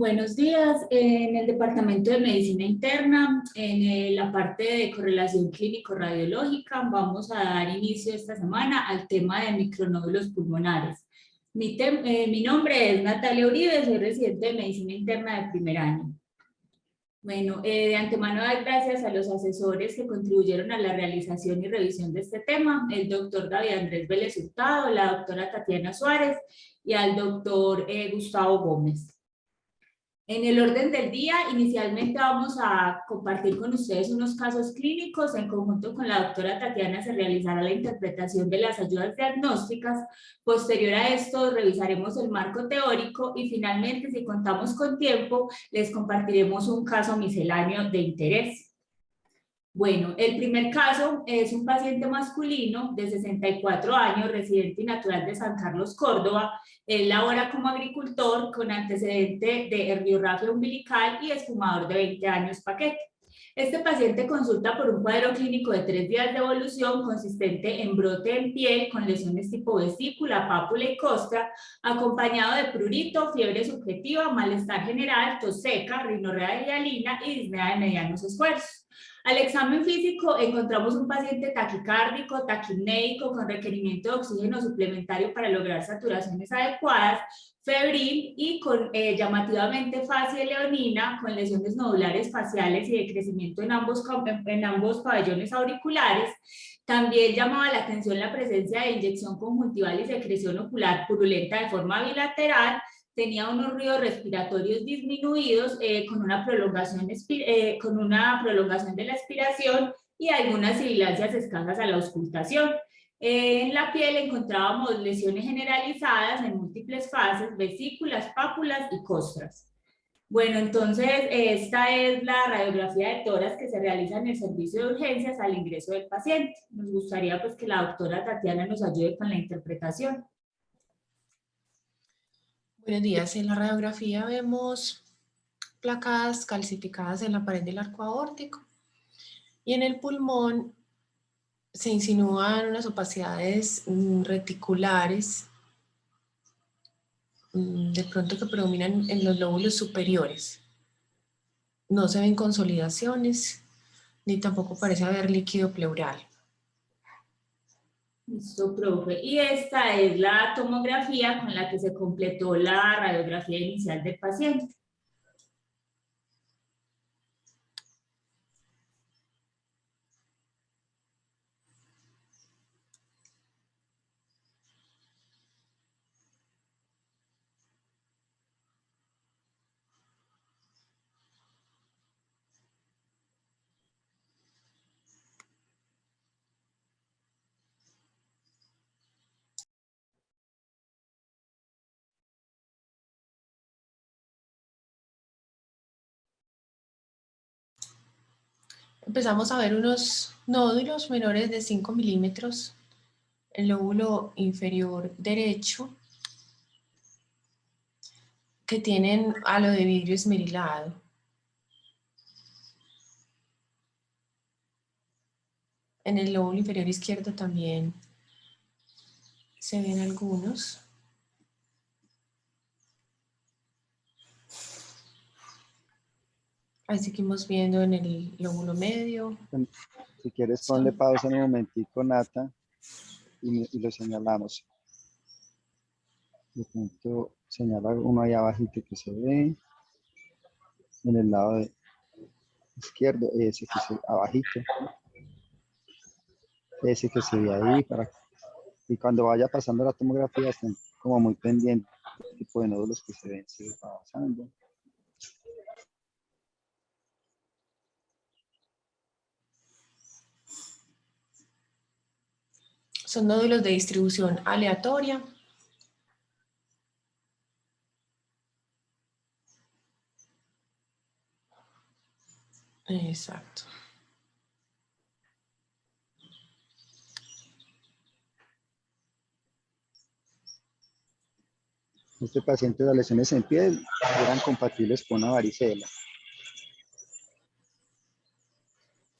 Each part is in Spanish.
Buenos días. En el Departamento de Medicina Interna, en la parte de correlación clínico-radiológica, vamos a dar inicio esta semana al tema de micronódulos pulmonares. Mi nombre es Natalia Uribe, soy residente de Medicina Interna de primer año. Bueno, de antemano dar gracias a los asesores que contribuyeron a la realización y revisión de este tema, el doctor David Andrés Vélez Hurtado, la doctora Tatiana Suárez y al doctor Gustavo Gómez. En el orden del día, inicialmente vamos a compartir con ustedes unos casos clínicos. En conjunto con la doctora Tatiana se realizará la interpretación de las ayudas diagnósticas. Posterior a esto, revisaremos el marco teórico y finalmente, si contamos con tiempo, les compartiremos un caso misceláneo de interés. Bueno, el primer caso es un paciente masculino de 64 años, residente y natural de San Carlos, Córdoba. Él labora como agricultor con antecedente de herniorrafia umbilical y es fumador de 20 años paquete. Este paciente consulta por un cuadro clínico de 3 días de evolución consistente en brote en piel con lesiones tipo vesícula, pápula y costra, acompañado de prurito, fiebre subjetiva, malestar general, tos seca, rinorrea de hialina y disnea de medianos esfuerzos. Al examen físico encontramos un paciente taquicárdico, taquipnéico, con requerimiento de oxígeno suplementario para lograr saturaciones adecuadas, febril y con llamativamente fase leonina, con lesiones nodulares faciales y de crecimiento en ambos pabellones auriculares. También llamaba la atención la presencia de inyección conjuntival y secreción ocular purulenta de forma bilateral. Tenía unos ruidos respiratorios disminuidos con una prolongación de la expiración y algunas sibilancias escasas a la auscultación. En la piel encontrábamos lesiones generalizadas en múltiples fases, vesículas, pápulas y costras. Bueno, entonces esta es la radiografía de tórax que se realiza en el servicio de urgencias al ingreso del paciente. Nos gustaría pues que la doctora Tatiana nos ayude con la interpretación. Buenos días. En la radiografía vemos placas calcificadas en la pared del arco aórtico y en el pulmón se insinúan unas opacidades reticulares de pronto que predominan en los lóbulos superiores. No se ven consolidaciones ni tampoco parece haber líquido pleural. Listo, profe. Y esta es la tomografía con la que se completó la radiografía inicial del paciente. Empezamos a ver unos nódulos menores de 5 milímetros en el lóbulo inferior derecho que tienen halo de vidrio esmerilado. En el lóbulo inferior izquierdo también se ven algunos. Ahí seguimos viendo en el lóbulo medio. Si quieres ponle pausa en un momentico, Nata, y lo señalamos. De pronto señala uno ahí abajito que se ve. En el lado izquierdo, ese que se abajito. Ese que se ve ahí. Y cuando vaya pasando la tomografía estén como muy pendientes del tipo de nódulos que se ven, sigue pasando. Son nódulos de distribución aleatoria. Exacto. Este paciente, las lesiones en piel eran compatibles con una varicela.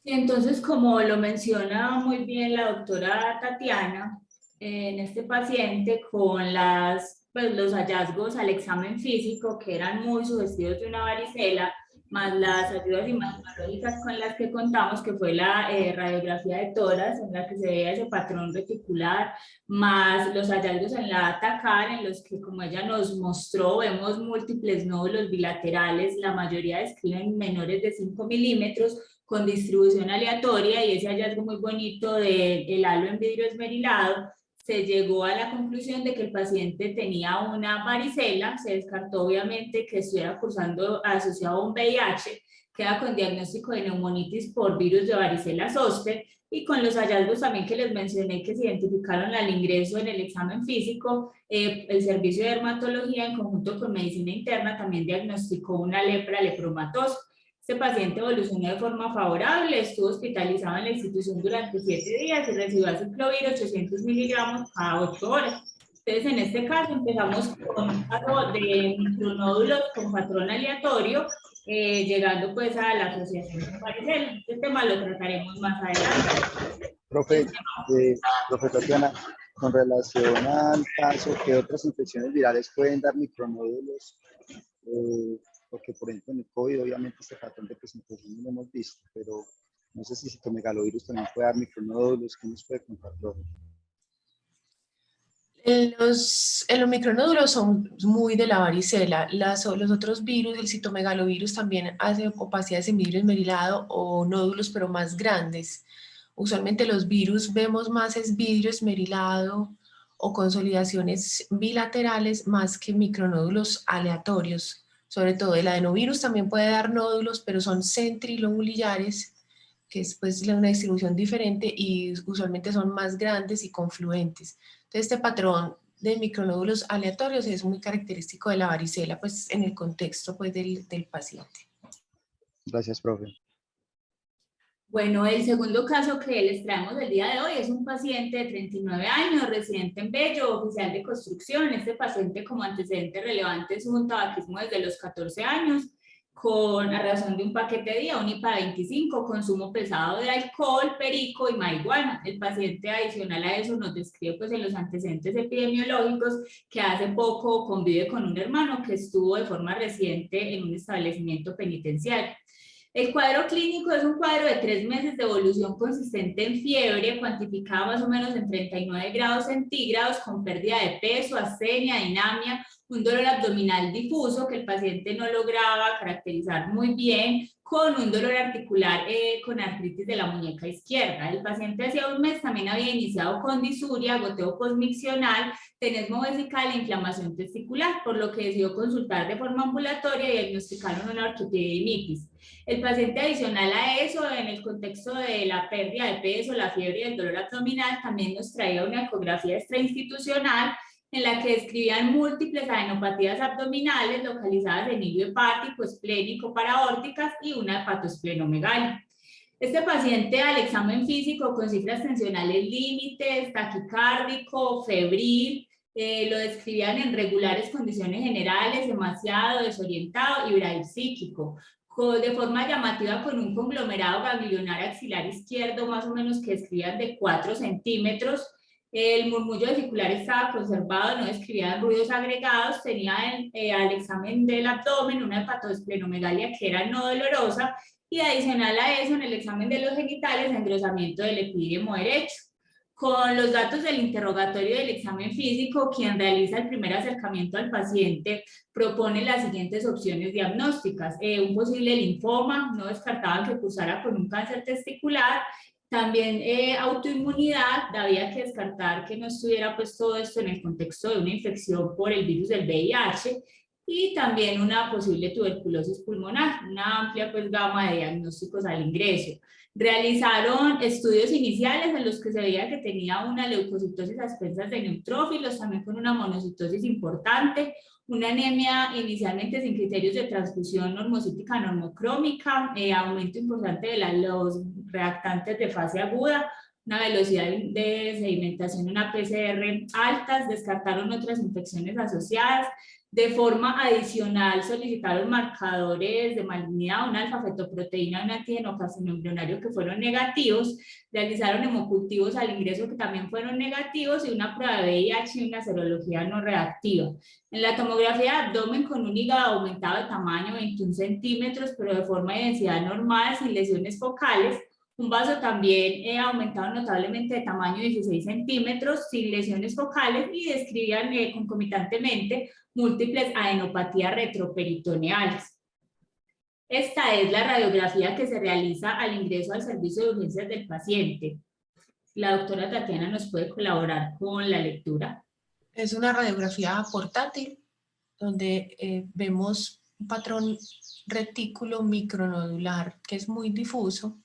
Y entonces, como lo menciona muy bien la doctora Tatiana, en este paciente con las pues los hallazgos al examen físico, que eran muy sugestivos de una varicela, más las ayudas imaginológicas con las que contamos, que fue la radiografía de tórax, en la que se veía ese patrón reticular, más los hallazgos en la ATACAR, en los que, como ella nos mostró, vemos múltiples nódulos bilaterales, la mayoría describen menores de 5 milímetros, con distribución aleatoria, y ese hallazgo muy bonito del halo en vidrio esmerilado, se llegó a la conclusión de que el paciente tenía una varicela. Se descartó obviamente que estuviera cursando asociado a un VIH, queda con diagnóstico de neumonitis por virus de varicela zoster, y con los hallazgos también que les mencioné que se identificaron al ingreso en el examen físico, el servicio de dermatología en conjunto con medicina interna también diagnosticó una lepra lepromatosa. Este paciente evolucionó de forma favorable, estuvo hospitalizado en la institución durante 7 días y recibió aciclovir 800 miligramos cada 8 horas. Entonces, en este caso, empezamos con un caso de micronódulos con patrón aleatorio, llegando pues a la asociación con varicela. Este tema lo trataremos más adelante. Profe, profe Tatiana, con relación al caso, ¿qué otras infecciones virales pueden dar micronódulos? Porque, por ejemplo, en el COVID, obviamente, este patrón de presentación no lo hemos visto, pero no sé si citomegalovirus también puede dar micronódulos. ¿Qué nos puede contar, profe? Los micronódulos son muy de la varicela. Los otros virus, el citomegalovirus también hace opacidades en vidrio esmerilado o nódulos, pero más grandes. Usualmente los virus vemos más es vidrio esmerilado o consolidaciones bilaterales más que micronódulos aleatorios. Sobre todo el adenovirus también puede dar nódulos, pero son centrilobulillares, que es pues una distribución diferente y usualmente son más grandes y confluentes. Entonces este patrón de micronódulos aleatorios es muy característico de la varicela, pues en el contexto pues del paciente. Gracias, profe. Bueno, el segundo caso que les traemos el día de hoy es un paciente de 39 años, residente en Bello, oficial de construcción. Este paciente, como antecedente relevante, es un tabaquismo desde los 14 años, con a razón de un paquete día, un IPA 25, consumo pesado de alcohol, perico y marihuana. El paciente, adicional a eso, nos describe pues en los antecedentes epidemiológicos que hace poco convive con un hermano que estuvo de forma reciente en un establecimiento penitenciario. El cuadro clínico es un cuadro de 3 meses de evolución consistente en fiebre, cuantificada más o menos en 39 grados centígrados, con pérdida de peso, astenia, dinamia, un dolor abdominal difuso que el paciente no lograba caracterizar muy bien, con un dolor articular con artritis de la muñeca izquierda. El paciente hacía un mes también había iniciado con disuria, goteo posmiccional, tenesmo vesical e inflamación testicular, por lo que decidió consultar de forma ambulatoria y diagnosticaron una orquiepididimitis. El paciente, adicional a eso, en el contexto de la pérdida de peso, la fiebre y el dolor abdominal, también nos traía una ecografía extrainstitucional en la que describían múltiples adenopatías abdominales localizadas en hilo hepático, esplénico, paraórticas y una hepatosplenomegalia. Este paciente, al examen físico con cifras tensionales límites, taquicárdico, febril, lo describían en regulares condiciones generales, demasiado desorientado y bradipsíquico, de forma llamativa con un conglomerado ganglionar axilar izquierdo más o menos que describían de 4 centímetros. El murmullo vesicular estaba conservado, no describía ruidos agregados, tenía al examen del abdomen una hepatosplenomegalia que era no dolorosa, y adicional a eso, en el examen de los genitales, engrosamiento del epidídimo derecho. Con los datos del interrogatorio del examen físico, quien realiza el primer acercamiento al paciente propone las siguientes opciones diagnósticas. Un posible linfoma, no descartaban que cursara con un cáncer testicular. También autoinmunidad, había que descartar que no estuviera pues todo esto en el contexto de una infección por el virus del VIH, y también una posible tuberculosis pulmonar, una amplia pues gama de diagnósticos al ingreso. Realizaron estudios iniciales en los que se veía que tenía una leucocitosis a expensas de neutrófilos, también con una monocitosis importante, una anemia inicialmente sin criterios de transfusión normocítica normocrómica, aumento importante de los reactantes de fase aguda, una velocidad de sedimentación, una PCR altas, descartaron otras infecciones asociadas. De forma adicional, solicitaron marcadores de malignidad, una alfa-fetoproteína, un antígeno carcinoembrionario que fueron negativos, realizaron hemocultivos al ingreso que también fueron negativos y una prueba de VIH y una serología no reactiva. En la tomografía de abdomen con un hígado aumentado de tamaño 21 centímetros, pero de forma y densidad normal, sin lesiones focales. Un vaso también aumentado notablemente de tamaño 16 centímetros, sin lesiones focales y describían concomitantemente múltiples adenopatías retroperitoneales. Esta es la radiografía que se realiza al ingreso al servicio de urgencias del paciente. La doctora Tatiana nos puede colaborar con la lectura. Es una radiografía portátil donde vemos un patrón retículo micronodular que es muy difuso,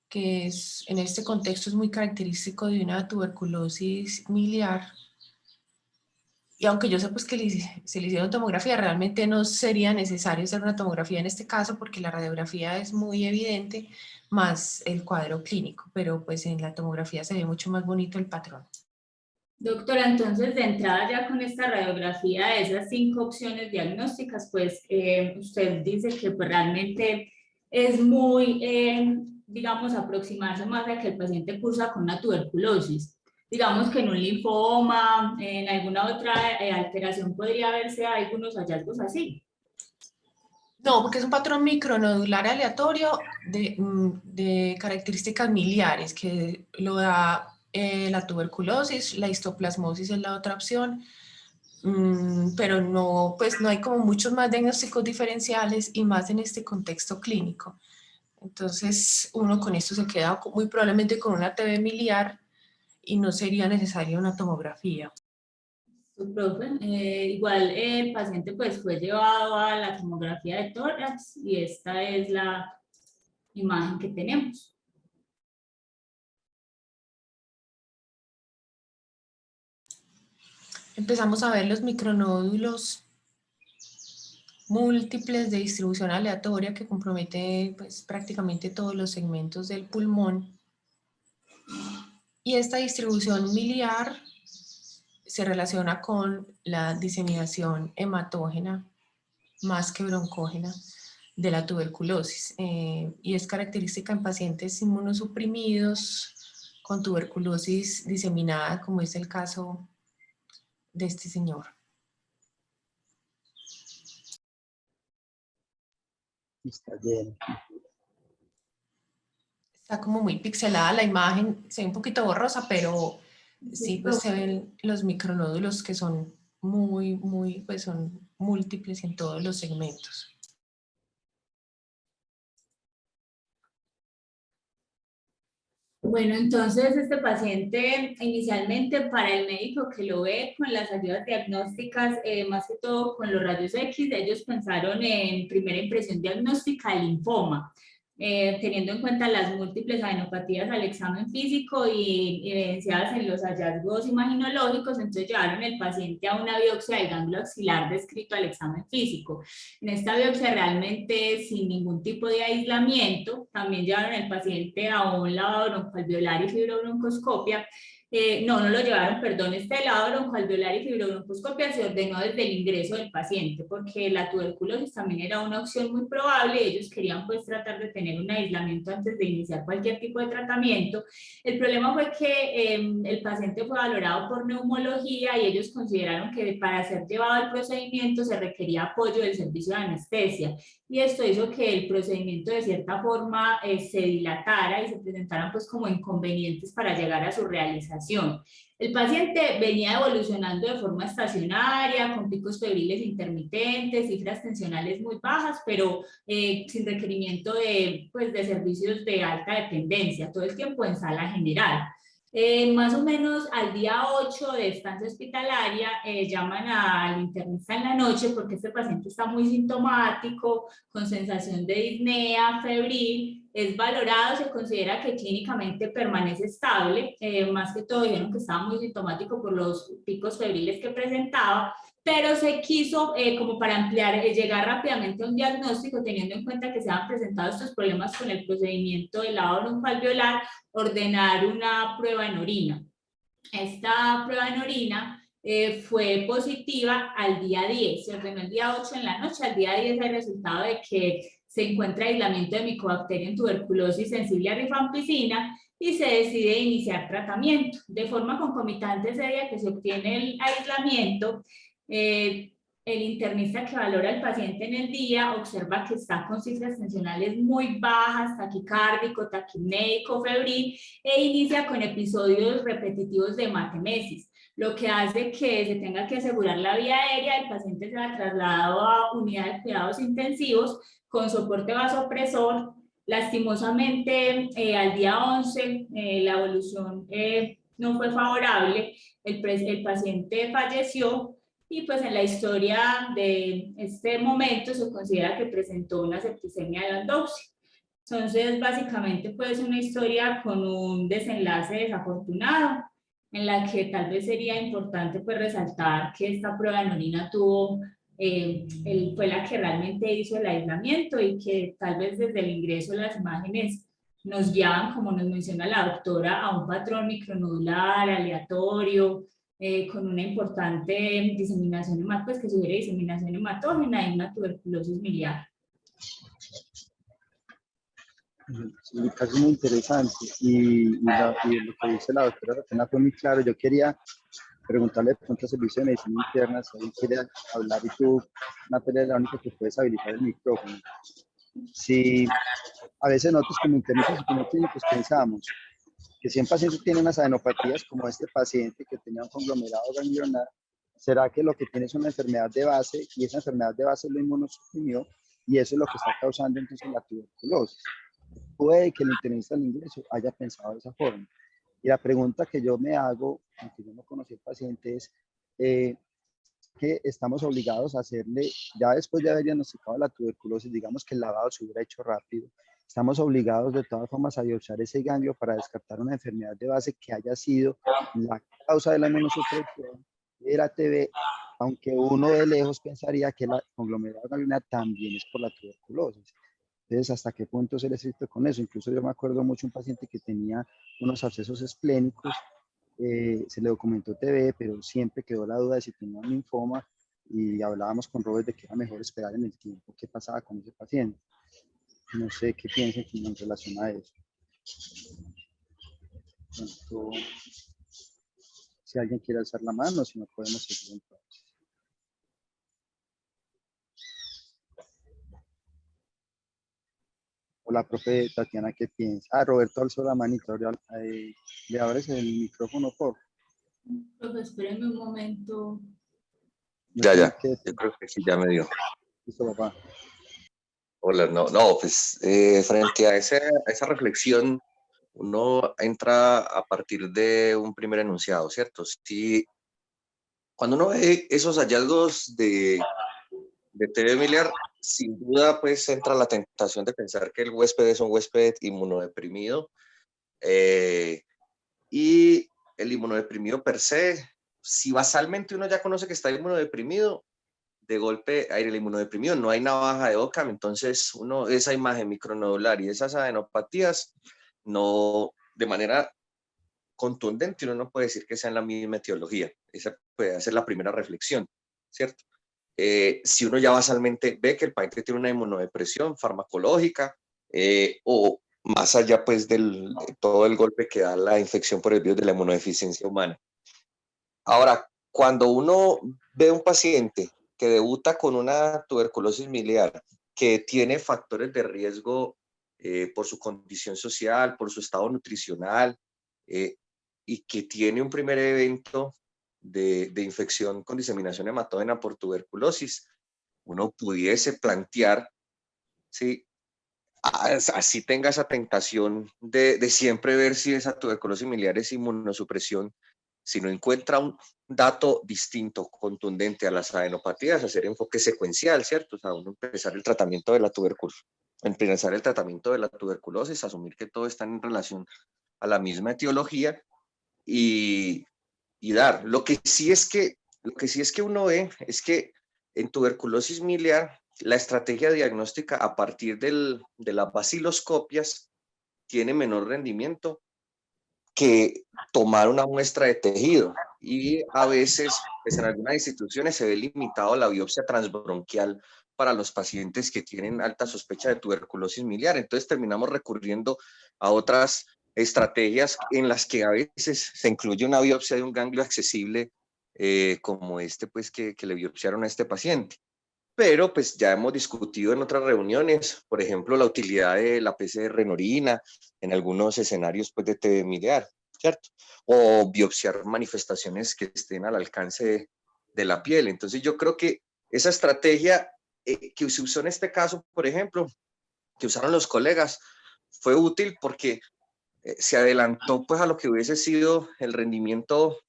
que es, en este contexto es muy característico de una tuberculosis miliar. Y aunque yo sé pues que se le hicieron tomografía, realmente no sería necesario hacer una tomografía en este caso porque la radiografía es muy evidente, más el cuadro clínico, pero pues en la tomografía se ve mucho más bonito el patrón. Doctora, entonces de entrada ya con esta radiografía de esas 5 opciones diagnósticas, pues usted dice que pues, realmente es muy, digamos, aproximarse más a que el paciente cursa con una tuberculosis. Digamos que en un linfoma, en alguna otra alteración podría verse algunos hallazgos así. No, porque es un patrón micronodular aleatorio de características miliares que lo da la tuberculosis, la histoplasmosis es la otra opción, pero no, pues no hay como muchos más diagnósticos diferenciales y más en este contexto clínico. Entonces uno con esto se queda muy probablemente con una TB miliar y no sería necesaria una tomografía. Profe, igual el paciente pues fue llevado a la tomografía de tórax y esta es la imagen que tenemos. Empezamos a ver los micronódulos múltiples de distribución aleatoria que compromete pues, prácticamente todos los segmentos del pulmón. Y esta distribución miliar se relaciona con la diseminación hematógena más que broncógena de la tuberculosis y es característica en pacientes inmunosuprimidos con tuberculosis diseminada, como es el caso de este señor. Está lleno. Está como muy pixelada la imagen, se ve un poquito borrosa, pero sí, pues se ven los micronódulos que son pues son múltiples en todos los segmentos. Bueno, entonces este paciente inicialmente para el médico que lo ve con las ayudas diagnósticas, más que todo con los rayos X, ellos pensaron en primera impresión diagnóstica el linfoma. Teniendo en cuenta las múltiples adenopatías al examen físico y evidenciadas en los hallazgos imaginológicos, entonces llevaron el paciente a una biopsia del ganglio axilar descrito al examen físico. En esta biopsia realmente sin ningún tipo de aislamiento, también llevaron el paciente a un lavado broncoalveolar y fibrobroncoscopia. No lo llevaron, perdón, este lavado broncoalveolar y fibrobroncoscopia se ordenó desde el ingreso del paciente porque la tuberculosis también era una opción muy probable. Ellos querían pues tratar de tener un aislamiento antes de iniciar cualquier tipo de tratamiento. El problema fue que el paciente fue valorado por neumología y ellos consideraron que para ser llevado al procedimiento se requería apoyo del servicio de anestesia. Y esto hizo que el procedimiento de cierta forma se dilatara y se presentaran pues como inconvenientes para llegar a su realización. El paciente venía evolucionando de forma estacionaria, con picos febriles intermitentes, cifras tensionales muy bajas, pero sin requerimiento pues, de servicios de alta dependencia, todo el tiempo en sala general. Más o menos al día 8 de estancia hospitalaria llaman al internista en la noche porque este paciente está muy sintomático, con sensación de disnea, febril, es valorado, se considera que clínicamente permanece estable, más que todo dijeron que estaba muy sintomático por los picos febriles que presentaba, pero se quiso, como para ampliar, llegar rápidamente a un diagnóstico, teniendo en cuenta que se han presentado estos problemas con el procedimiento de lavado broncoalveolar, alveolar, ordenar una prueba en orina. Esta prueba en orina fue positiva al día 10, se ordenó el día 8 en la noche, al día 10 el resultado de que se encuentra aislamiento de Mycobacterium en tuberculosis sensible a rifampicina y se decide iniciar tratamiento. De forma concomitante ese día que se obtiene el aislamiento, el internista que valora al paciente en el día observa que está con cifras tensionales muy bajas, taquicárdico, taquipnéico, febril, e inicia con episodios repetitivos de hematemesis, lo que hace que se tenga que asegurar la vía aérea. El paciente se ha trasladado a unidad de cuidados intensivos con soporte vasopresor. Lastimosamente, al día 11, la evolución no fue favorable, el paciente falleció y pues en la historia de este momento se considera que presentó una septicemia de Landowski. Entonces, básicamente, pues una historia con un desenlace desafortunado, en la que tal vez sería importante pues resaltar que esta prueba en orina tuvo, fue la que realmente hizo el aislamiento y que tal vez desde el ingreso las imágenes nos guiaban, como nos menciona la doctora, a un patrón micronodular aleatorio, con una importante diseminación, pues que sugiere diseminación hematógena y una tuberculosis miliar. Sí, un caso muy interesante y lo que dice la doctora Tatiana fue muy claro. Yo quería preguntarle de pronto al servicio de medicina interna si alguien quiere hablar y tú, Natalia, es la única que puedes habilitar el micrófono. Si a veces nosotros como internistas y como clínicos pensamos que si un paciente tiene unas adenopatías como este paciente que tenía un conglomerado ganglionar, ¿será que lo que tiene es una enfermedad de base y esa enfermedad de base lo inmunosuprimió y eso es lo que está causando entonces la tuberculosis? Puede que el internista del ingreso haya pensado de esa forma. Y la pregunta que yo me hago, aunque yo no conocí al paciente, es que estamos obligados a hacerle, ya después de haber diagnosticado la tuberculosis, digamos que el lavado se hubiera hecho rápido, estamos obligados de todas formas a biopsiar ese ganglio para descartar una enfermedad de base que haya sido la causa de la inmunosupresión de la TB, aunque uno de lejos pensaría que la conglomerado ganglionar también es por la tuberculosis. Entonces, ¿hasta qué punto ser estricto con eso? Incluso yo me acuerdo mucho un paciente que tenía unos abscesos esplénicos, se le documentó TB, pero siempre quedó la duda de si tenía un linfoma y hablábamos con Robert de que era mejor esperar en el tiempo qué pasaba con ese paciente. No sé qué piensan en relación a eso. Entonces, si alguien quiere alzar la mano, si no podemos seguir entonces. La profe Tatiana, ¿qué piensa? Ah, Roberto alzó la manita. ¿Le abres el micrófono, por? Profe, espérenme un momento. Ya. Yo creo que sí, ya me dio. Listo, papá. Hola, no, pues frente a esa reflexión, uno entra a partir de un primer enunciado, ¿cierto? Sí, cuando uno ve esos hallazgos de TB miliar, sin duda, pues entra la tentación de pensar que el huésped es un huésped inmunodeprimido, y el inmunodeprimido per se, si basalmente uno ya conoce que está inmunodeprimido, de golpe el inmunodeprimido no hay navaja de Occam, entonces uno esa imagen micronodular y esas adenopatías no, de manera contundente, uno no puede decir que sean la misma etiología. Esa puede ser la primera reflexión, ¿cierto? Si uno ya basalmente ve que el paciente tiene una inmunodepresión farmacológica, o más allá pues de todo el golpe que da la infección por el virus de la inmunodeficiencia humana. Ahora, cuando uno ve un paciente que debuta con una tuberculosis miliar, que tiene factores de riesgo por su condición social, por su estado nutricional, y que tiene un primer evento de infección con diseminación hematógena por tuberculosis, uno pudiese plantear, ¿sí? Así tenga esa tentación de siempre ver si esa tuberculosis miliar es inmunosupresión, si no encuentra un dato distinto, contundente a las adenopatías, hacer enfoque secuencial, ¿cierto? O sea, uno empezar el tratamiento de la tuberculosis, asumir que todo está en relación a la misma etiología y dar. Lo que sí es que Lo que sí es que uno ve es que en tuberculosis miliar, la estrategia diagnóstica a partir de las baciloscopias tiene menor rendimiento que tomar una muestra de tejido. Y a veces, pues en algunas instituciones se ve limitado la biopsia transbronquial para los pacientes que tienen alta sospecha de tuberculosis miliar. Entonces terminamos recurriendo a otras estrategias en las que a veces se incluye una biopsia de un ganglio accesible, como este, pues que le biopsiaron a este paciente. Pero pues ya hemos discutido en otras reuniones, por ejemplo, la utilidad de la PCR en orina en algunos escenarios pues de TB miliar, ¿cierto? O biopsiar manifestaciones que estén al alcance de la piel. Entonces yo creo que esa estrategia que se usó en este caso, por ejemplo, que usaron los colegas, fue útil porque se adelantó pues a lo que hubiese sido el rendimiento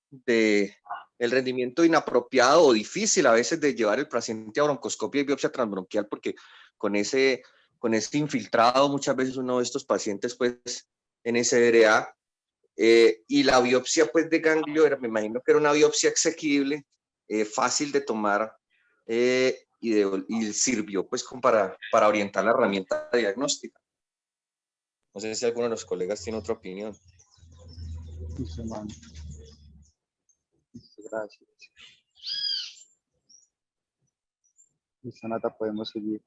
inapropiado o difícil a veces de llevar el paciente a broncoscopia y biopsia transbronquial, porque con ese infiltrado muchas veces uno de estos pacientes pues en SDRA, y la biopsia pues de ganglio me imagino que era una biopsia asequible, fácil de tomar, y sirvió pues como para orientar la herramienta diagnóstica. No sé si alguno de los colegas tiene otra opinión. Listo, mano. Listo, gracias. Listo, Nata, podemos seguir.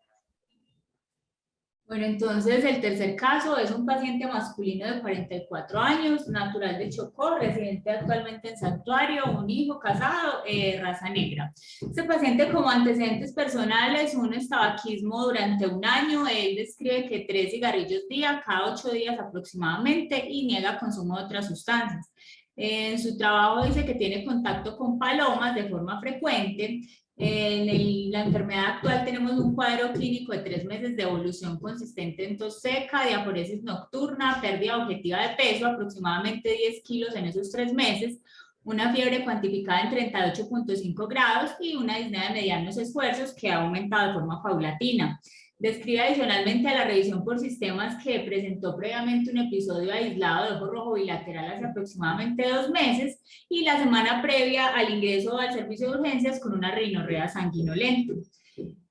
Bueno, entonces el tercer caso es un paciente masculino de 44 años, natural de Chocó, residente actualmente en Santuario, un hijo casado, raza negra. Este paciente, como antecedentes personales, un tabaquismo durante un año. Él describe que 3 cigarrillos día, cada 8 días aproximadamente, y niega consumo de otras sustancias. En su trabajo dice que tiene contacto con palomas de forma frecuente. En la enfermedad actual tenemos un cuadro clínico de 3 meses de evolución consistente en tos seca, diaforesis nocturna, pérdida objetiva de peso, aproximadamente 10 kilos en esos 3 meses, una fiebre cuantificada en 38.5 grados y una disnea de medianos esfuerzos que ha aumentado de forma paulatina. Describe adicionalmente a la revisión por sistemas que presentó previamente un episodio aislado de ojo rojo bilateral hace aproximadamente 2 meses y la semana previa al ingreso al servicio de urgencias con una rinorrea sanguinolenta.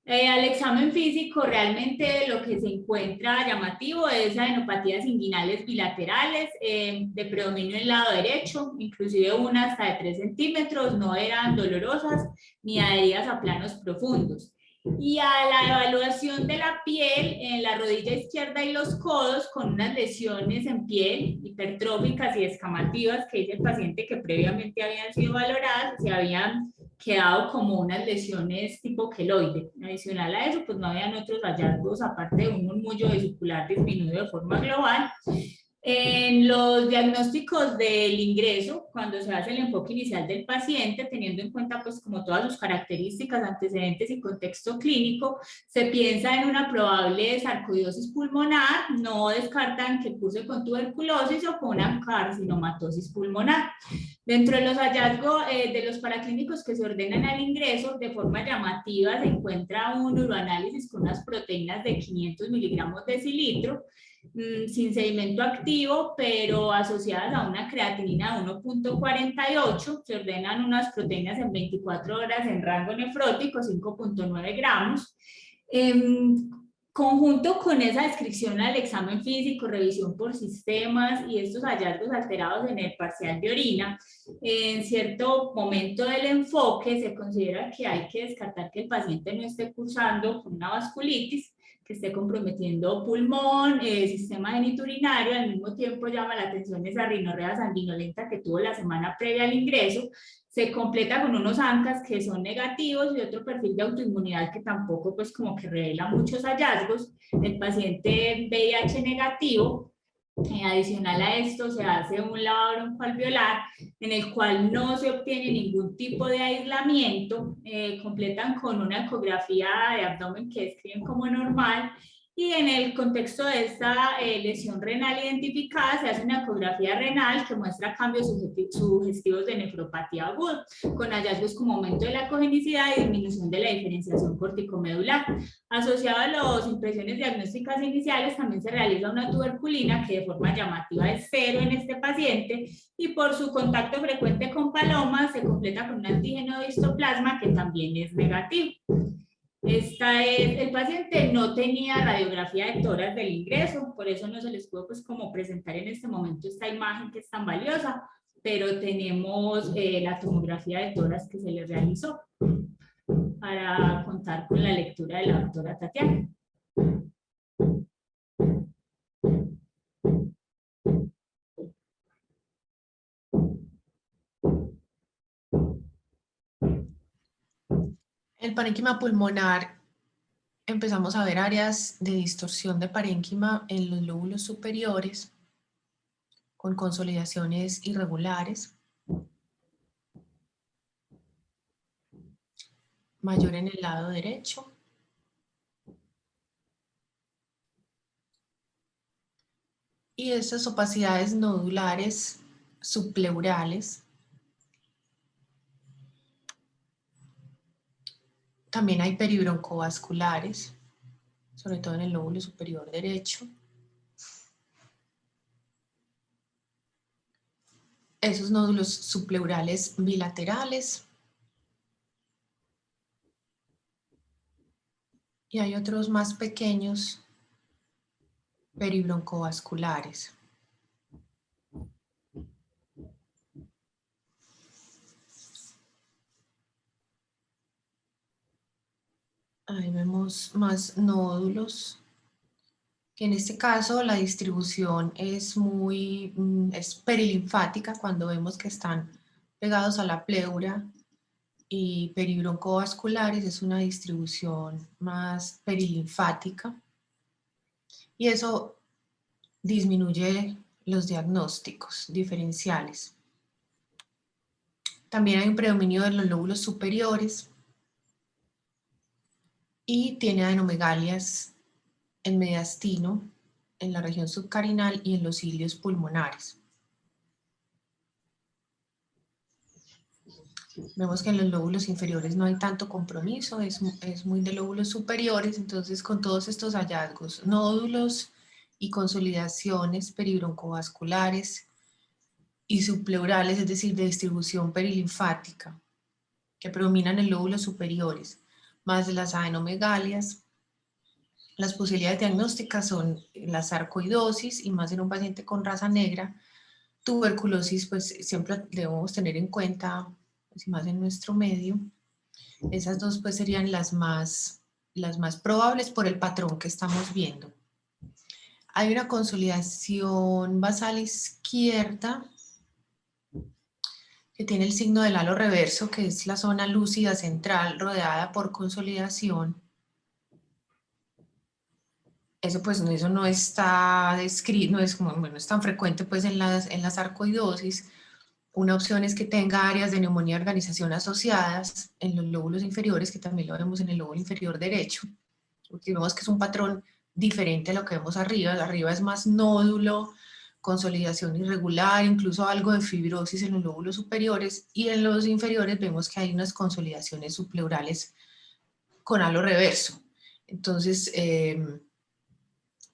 Al examen físico, realmente lo que se encuentra llamativo es adenopatías inguinales bilaterales, de predominio en el lado derecho, inclusive una hasta de 3 centímetros, no eran dolorosas ni adheridas a planos profundos. Y a la evaluación de la piel en la rodilla izquierda y los codos con unas lesiones en piel hipertróficas y escamativas que dice el paciente que previamente habían sido valoradas, se habían quedado como unas lesiones tipo queloide. Adicional a eso, pues no habían otros hallazgos aparte de un murmullo vesicular disminuido de forma global. En los diagnósticos del ingreso, cuando se hace el enfoque inicial del paciente, teniendo en cuenta pues como todas sus características, antecedentes y contexto clínico, se piensa en una probable sarcoidosis pulmonar, no descartan que curse con tuberculosis o con una carcinomatosis pulmonar. Dentro de los hallazgos de los paraclínicos que se ordenan al ingreso, de forma llamativa se encuentra un uroanálisis con unas proteínas de 500 miligramos decilitro, sin sedimento activo, pero asociadas a una creatinina de 1.48, se ordenan unas proteínas en 24 horas en rango nefrótico, 5.9 gramos. Conjunto con esa descripción al examen físico, revisión por sistemas y estos hallazgos alterados en el parcial de orina, en cierto momento del enfoque se considera que hay que descartar que el paciente no esté cursando con una vasculitis, que esté comprometiendo pulmón, sistema genitourinario. Al mismo tiempo llama la atención esa rinorrea sanguinolenta que tuvo la semana previa al ingreso. Se completa con unos ANCAS que son negativos y otro perfil de autoinmunidad que tampoco pues como que revela muchos hallazgos. El paciente VIH negativo. Adicional a esto se hace un lavado broncoalveolar en el cual no se obtiene ningún tipo de aislamiento, completan con una ecografía de abdomen que describen como normal Y en el contexto de esta lesión renal identificada se hace una ecografía renal que muestra cambios sugestivos de nefropatía aguda, con hallazgos como aumento de la cogenicidad y disminución de la diferenciación corticomedular. Asociado a las impresiones diagnósticas iniciales, también se realiza una tuberculina que de forma llamativa es 0 en este paciente, y por su contacto frecuente con palomas se completa con un antígeno de histoplasma que también es negativo. El paciente no tenía radiografía de tórax del ingreso, por eso no se les pudo pues como presentar en este momento esta imagen que es tan valiosa, pero tenemos la tomografía de tórax que se le realizó para contar con la lectura de la doctora Tatiana. El parénquima pulmonar, empezamos a ver áreas de distorsión de parénquima en los lóbulos superiores con consolidaciones irregulares, mayor en el lado derecho. Y estas opacidades nodulares subpleurales. También hay peribroncovasculares, sobre todo en el lóbulo superior derecho. Esos nódulos subpleurales bilaterales. Y hay otros más pequeños, peribroncovasculares. Ahí vemos más nódulos, que en este caso la distribución es perilinfática cuando vemos que están pegados a la pleura, y peribroncovasculares es una distribución más perilinfática, y eso disminuye los diagnósticos diferenciales. También hay un predominio de los lóbulos superiores y tiene adenomegalias en mediastino, en la región subcarinal y en los cilios pulmonares. Vemos que en los lóbulos inferiores no hay tanto compromiso, es muy de lóbulos superiores. Entonces, con todos estos hallazgos, nódulos y consolidaciones peribroncovasculares y subpleurales, es decir, de distribución perilinfática, que predominan en lóbulos superiores, más de las adenomegalias, las posibilidades diagnósticas son la sarcoidosis, y más en un paciente con raza negra. Tuberculosis, pues siempre debemos tener en cuenta, pues, más en nuestro medio. Esas dos pues serían las más probables por el patrón que estamos viendo. Hay una consolidación basal izquierda que tiene el signo del halo reverso, que es la zona lúcida central rodeada por consolidación. Eso pues eso no está descrito, no es, no es tan frecuente pues en la sarcoidosis. Una opción es que tenga áreas de neumonía de organización asociadas en los lóbulos inferiores, que también lo vemos en el lóbulo inferior derecho, porque vemos que es un patrón diferente a lo que vemos arriba. Arriba es más nódulo, consolidación irregular, incluso algo de fibrosis en los lóbulos superiores, y en los inferiores vemos que hay unas consolidaciones subpleurales con halo reverso. Entonces,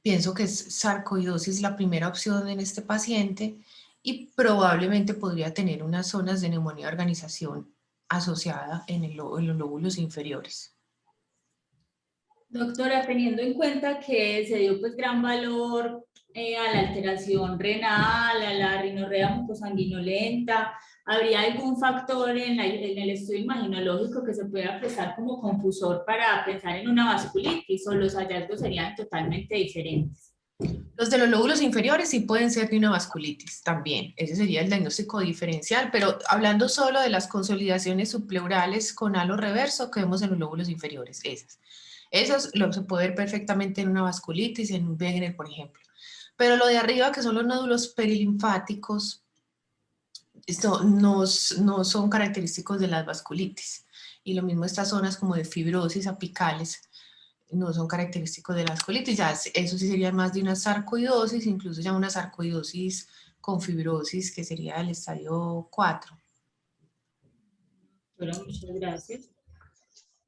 pienso que sarcoidosis la primera opción en este paciente, y probablemente podría tener unas zonas de neumonía de organización asociada en los lóbulos inferiores. Doctora, teniendo en cuenta que se dio pues gran valor a la alteración renal, a la rinorrea mucosanguinolenta, ¿habría algún factor en el estudio imaginológico que se pueda prestar como confusor para pensar en una vasculitis, o los hallazgos serían totalmente diferentes? Los de los lóbulos inferiores sí pueden ser de una vasculitis también, ese sería el diagnóstico diferencial, pero hablando solo de las consolidaciones subpleurales con halo reverso que vemos en los lóbulos inferiores, esos se puede ver perfectamente en una vasculitis, en un Wegener, por ejemplo. Pero lo de arriba, que son los nódulos perilinfáticos, esto no son característicos de las vasculitis. Y lo mismo estas zonas como de fibrosis apicales, no son característicos de las colitis. Ya eso sí sería más de una sarcoidosis, incluso ya una sarcoidosis con fibrosis, que sería el estadio 4. Bueno, muchas gracias.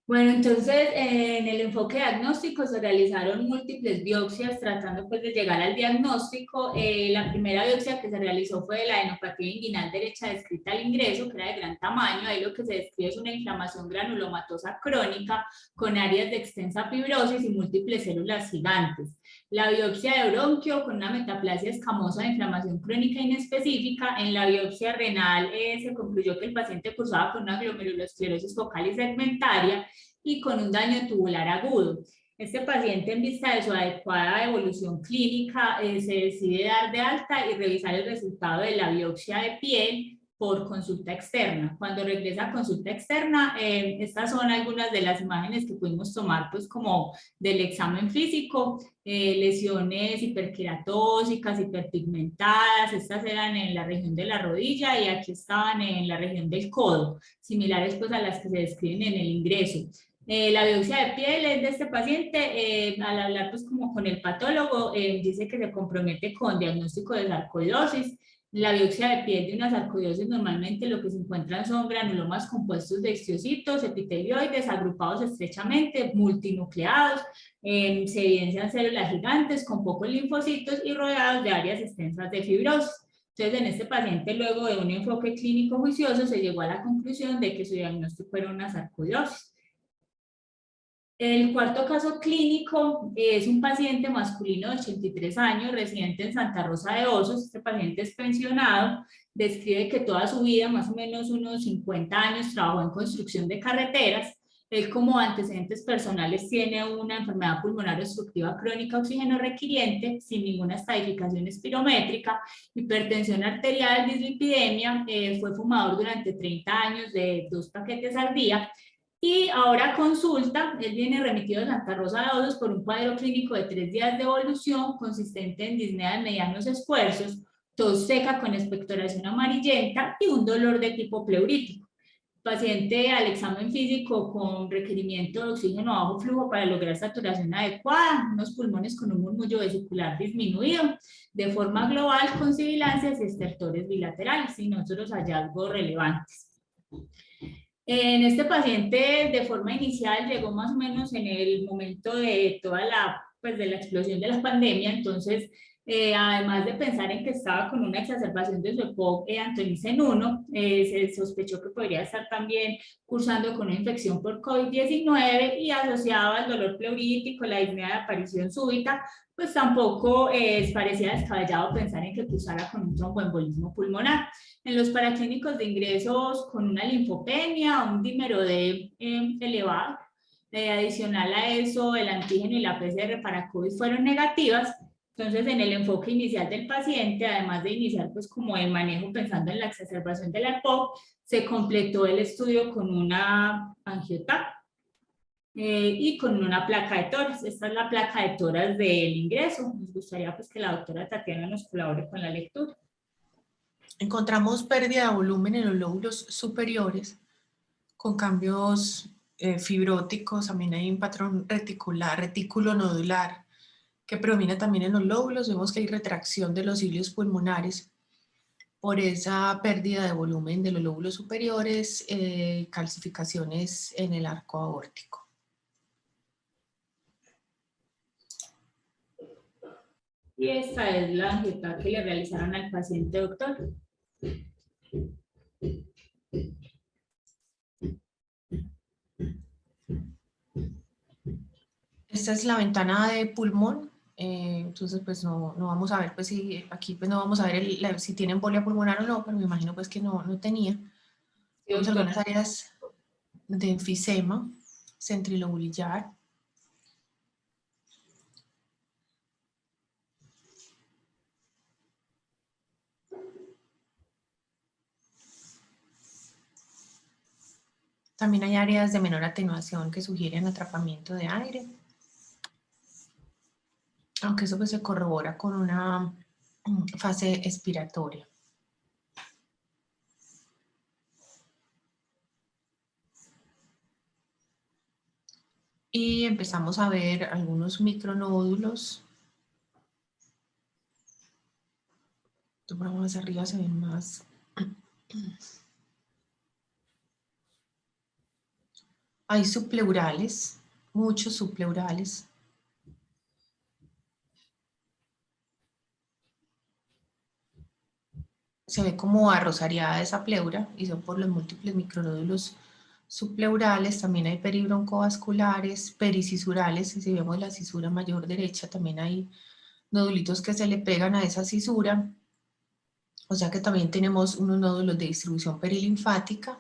Bueno, entonces en el enfoque diagnóstico se realizaron múltiples biopsias tratando pues de llegar al diagnóstico. La primera biopsia que se realizó fue de la adenopatía inguinal derecha descrita al ingreso, que era de gran tamaño. Ahí lo que se describe es una inflamación granulomatosa crónica con áreas de extensa fibrosis y múltiples células gigantes. La biopsia de bronquio con una metaplasia escamosa de inflamación crónica inespecífica. En la biopsia renal se concluyó que el paciente cursaba con una glomerulosclerosis focal y segmentaria y con un daño tubular agudo. Este paciente, en vista de su adecuada evolución clínica, se decide dar de alta y revisar el resultado de la biopsia de piel por consulta externa. Cuando regresa a consulta externa, estas son algunas de las imágenes que pudimos tomar pues como del examen físico. Lesiones hiperqueratósicas, hiperpigmentadas, estas eran en la región de la rodilla y aquí estaban en la región del codo, similares pues a las que se describen en el ingreso. La biopsia de piel es de este paciente, al hablar pues como con el patólogo, dice que se compromete con diagnóstico de sarcoidosis. La biopsia de piel de una sarcoidosis normalmente lo que se encuentran son granulomas compuestos de histocitos, epitelioides, agrupados estrechamente, multinucleados, se evidencian células gigantes con pocos linfocitos y rodeados de áreas extensas de fibrosis. Entonces, en este paciente, luego de un enfoque clínico juicioso, se llegó a la conclusión de que su diagnóstico era una sarcoidosis. El cuarto caso clínico es un paciente masculino de 83 años, residente en Santa Rosa de Osos. Este paciente es pensionado, describe que toda su vida, más o menos unos 50 años, trabajó en construcción de carreteras. Él, como antecedentes personales, tiene una enfermedad pulmonar obstructiva crónica oxígeno requiriente, sin ninguna estadificación espirométrica, hipertensión arterial, dislipidemia, fue fumador durante 30 años de 2 paquetes al día. Y ahora consulta, él viene remitido de Santa Rosa de Osos por un cuadro clínico de 3 días de evolución consistente en disnea de medianos esfuerzos, tos seca con expectoración amarillenta y un dolor de tipo pleurítico. Paciente al examen físico con requerimiento de oxígeno a bajo flujo para lograr saturación adecuada, unos pulmones con un murmullo vesicular disminuido, de forma global con sibilancias y estertores bilaterales sin otros hallazgos relevantes. En este paciente, de forma inicial, llegó más o menos en el momento de toda la, pues de la explosión de la pandemia. Entonces, además de pensar en que estaba con una exacerbación de su EPOC antonicen 1, se sospechó que podría estar también cursando con una infección por COVID-19 y asociado al dolor pleurítico, la disnea de aparición súbita, pues tampoco parecía descabellado pensar en que cursara con un tromboembolismo pulmonar. En los paraclínicos de ingresos con una linfopenia, un dímero D elevado, adicional a eso el antígeno y la PCR para COVID fueron negativas. Entonces, en el enfoque inicial del paciente, además de iniciar pues como el manejo pensando en la exacerbación de la EPOC, se completó el estudio con una angiotap y con una placa de toras. Esta es la placa de toras del ingreso. Nos gustaría pues que la doctora Tatiana nos colabore con la lectura. Encontramos pérdida de volumen en los lóbulos superiores con cambios fibróticos. También hay un patrón reticular, retículo nodular, que predomina también en los lóbulos. Vemos que hay retracción de los cilios pulmonares por esa pérdida de volumen de los lóbulos superiores, calcificaciones en el arco aórtico. Y esta es la angiotap que le realizaron al paciente, doctor. Esta es la ventana de pulmón. Entonces pues no vamos a ver, pues si aquí pues no vamos a ver si tiene embolia pulmonar o no, pero me imagino pues que no tenía. Tenemos algunas áreas de enfisema centrilobulillar. También hay áreas de menor atenuación que sugieren atrapamiento de aire. Aunque eso pues se corrobora con una fase expiratoria. y empezamos a ver algunos micronódulos. Más arriba se ven más. Hay subpleurales, muchos subpleurales. Se ve como arrosariada esa pleura y son por los múltiples micronódulos subpleurales. También hay peribroncovasculares, pericisurales, y si vemos la cisura mayor derecha también hay nodulitos que se le pegan a esa cisura. O sea que también tenemos unos nódulos de distribución perilinfática.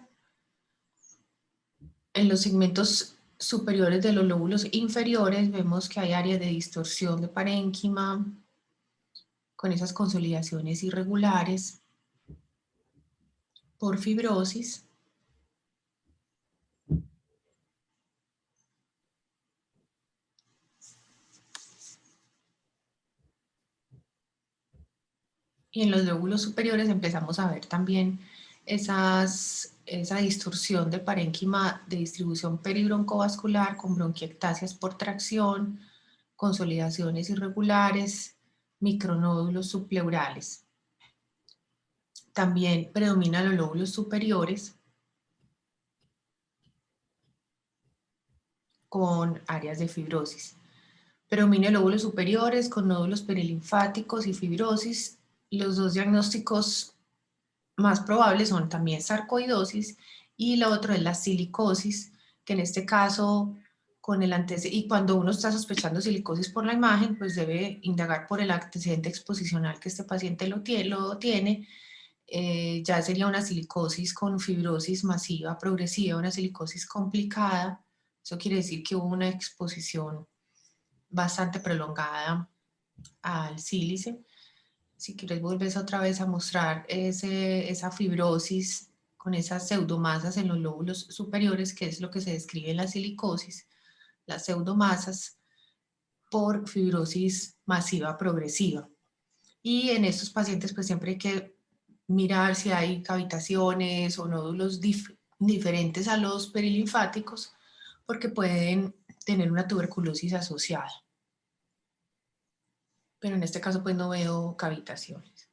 En los segmentos superiores de los lóbulos inferiores vemos que hay áreas de distorsión de parénquima con esas consolidaciones irregulares por fibrosis. Y en los lóbulos superiores empezamos a ver también esa distorsión de parénquima de distribución peribroncovascular con bronquiectasias por tracción, consolidaciones irregulares, micronódulos subpleurales. También predominan los lóbulos superiores con áreas de fibrosis. Predominan lóbulos superiores con nódulos perilinfáticos y fibrosis. Los dos diagnósticos más probables son también sarcoidosis y la otra es la silicosis, que en este caso con el antecedente, y cuando uno está sospechando silicosis por la imagen, pues debe indagar por el antecedente exposicional que este paciente lo tiene. Ya sería una silicosis con fibrosis masiva progresiva, una silicosis complicada. Eso quiere decir que hubo una exposición bastante prolongada al sílice. Si quieres volver otra vez a mostrar esa fibrosis con esas pseudomasas en los lóbulos superiores, que es lo que se describe en la silicosis, las pseudomasas por fibrosis masiva progresiva. Y en estos pacientes pues siempre hay que mirar si hay cavitaciones o nódulos diferentes a los perilinfáticos, porque pueden tener una tuberculosis asociada. Pero en este caso pues no veo cavitaciones.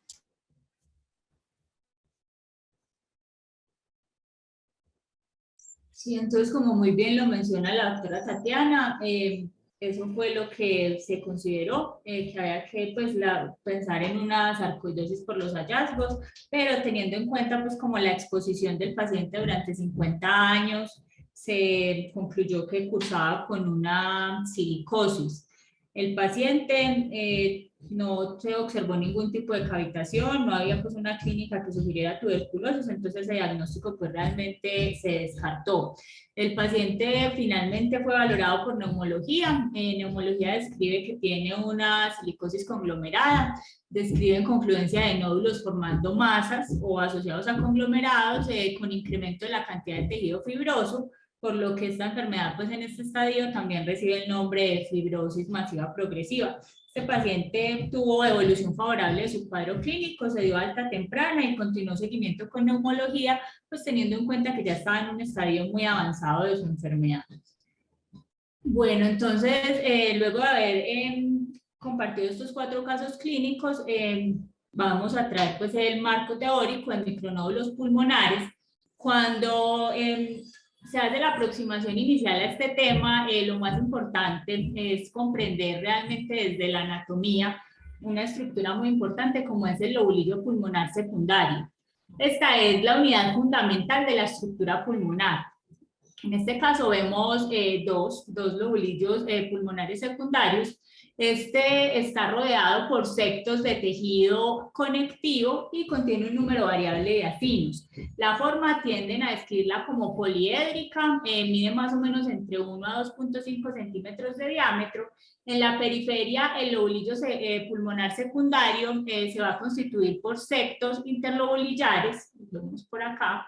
Sí, entonces como muy bien lo menciona la doctora Tatiana, eso fue lo que se consideró, que había que pues, pensar en una sarcoidosis por los hallazgos, pero teniendo en cuenta pues como la exposición del paciente durante 50 años, se concluyó que cursaba con una silicosis. El paciente no se observó ningún tipo de cavitación, no había pues una clínica que sugiriera tuberculosis, entonces el diagnóstico pues realmente se descartó. El paciente finalmente fue valorado por neumología. Neumología describe que tiene una silicosis conglomerada, describe confluencia de nódulos formando masas o asociados a conglomerados con incremento de la cantidad de tejido fibroso, por lo que esta enfermedad pues en este estadio también recibe el nombre de fibrosis masiva progresiva. Este paciente tuvo evolución favorable de su cuadro clínico, se dio alta temprana y continuó seguimiento con neumología, pues teniendo en cuenta que ya estaba en un estadio muy avanzado de su enfermedad. Bueno, entonces, luego de haber compartido estos 4 casos clínicos, vamos a traer pues el marco teórico en micronódulos pulmonares. Cuando se hace la aproximación inicial a este tema, lo más importante es comprender realmente desde la anatomía una estructura muy importante como es el lobulillo pulmonar secundario. Esta es la unidad fundamental de la estructura pulmonar. En este caso vemos dos lobulillos pulmonares secundarios. Este está rodeado por septos de tejido conectivo y contiene un número variable de acinos. La forma tienden a describirla como poliédrica, mide más o menos entre 1 a 2.5 centímetros de diámetro. En la periferia, el lobulillo pulmonar secundario se va a constituir por septos interlobulillares, lo vemos por acá,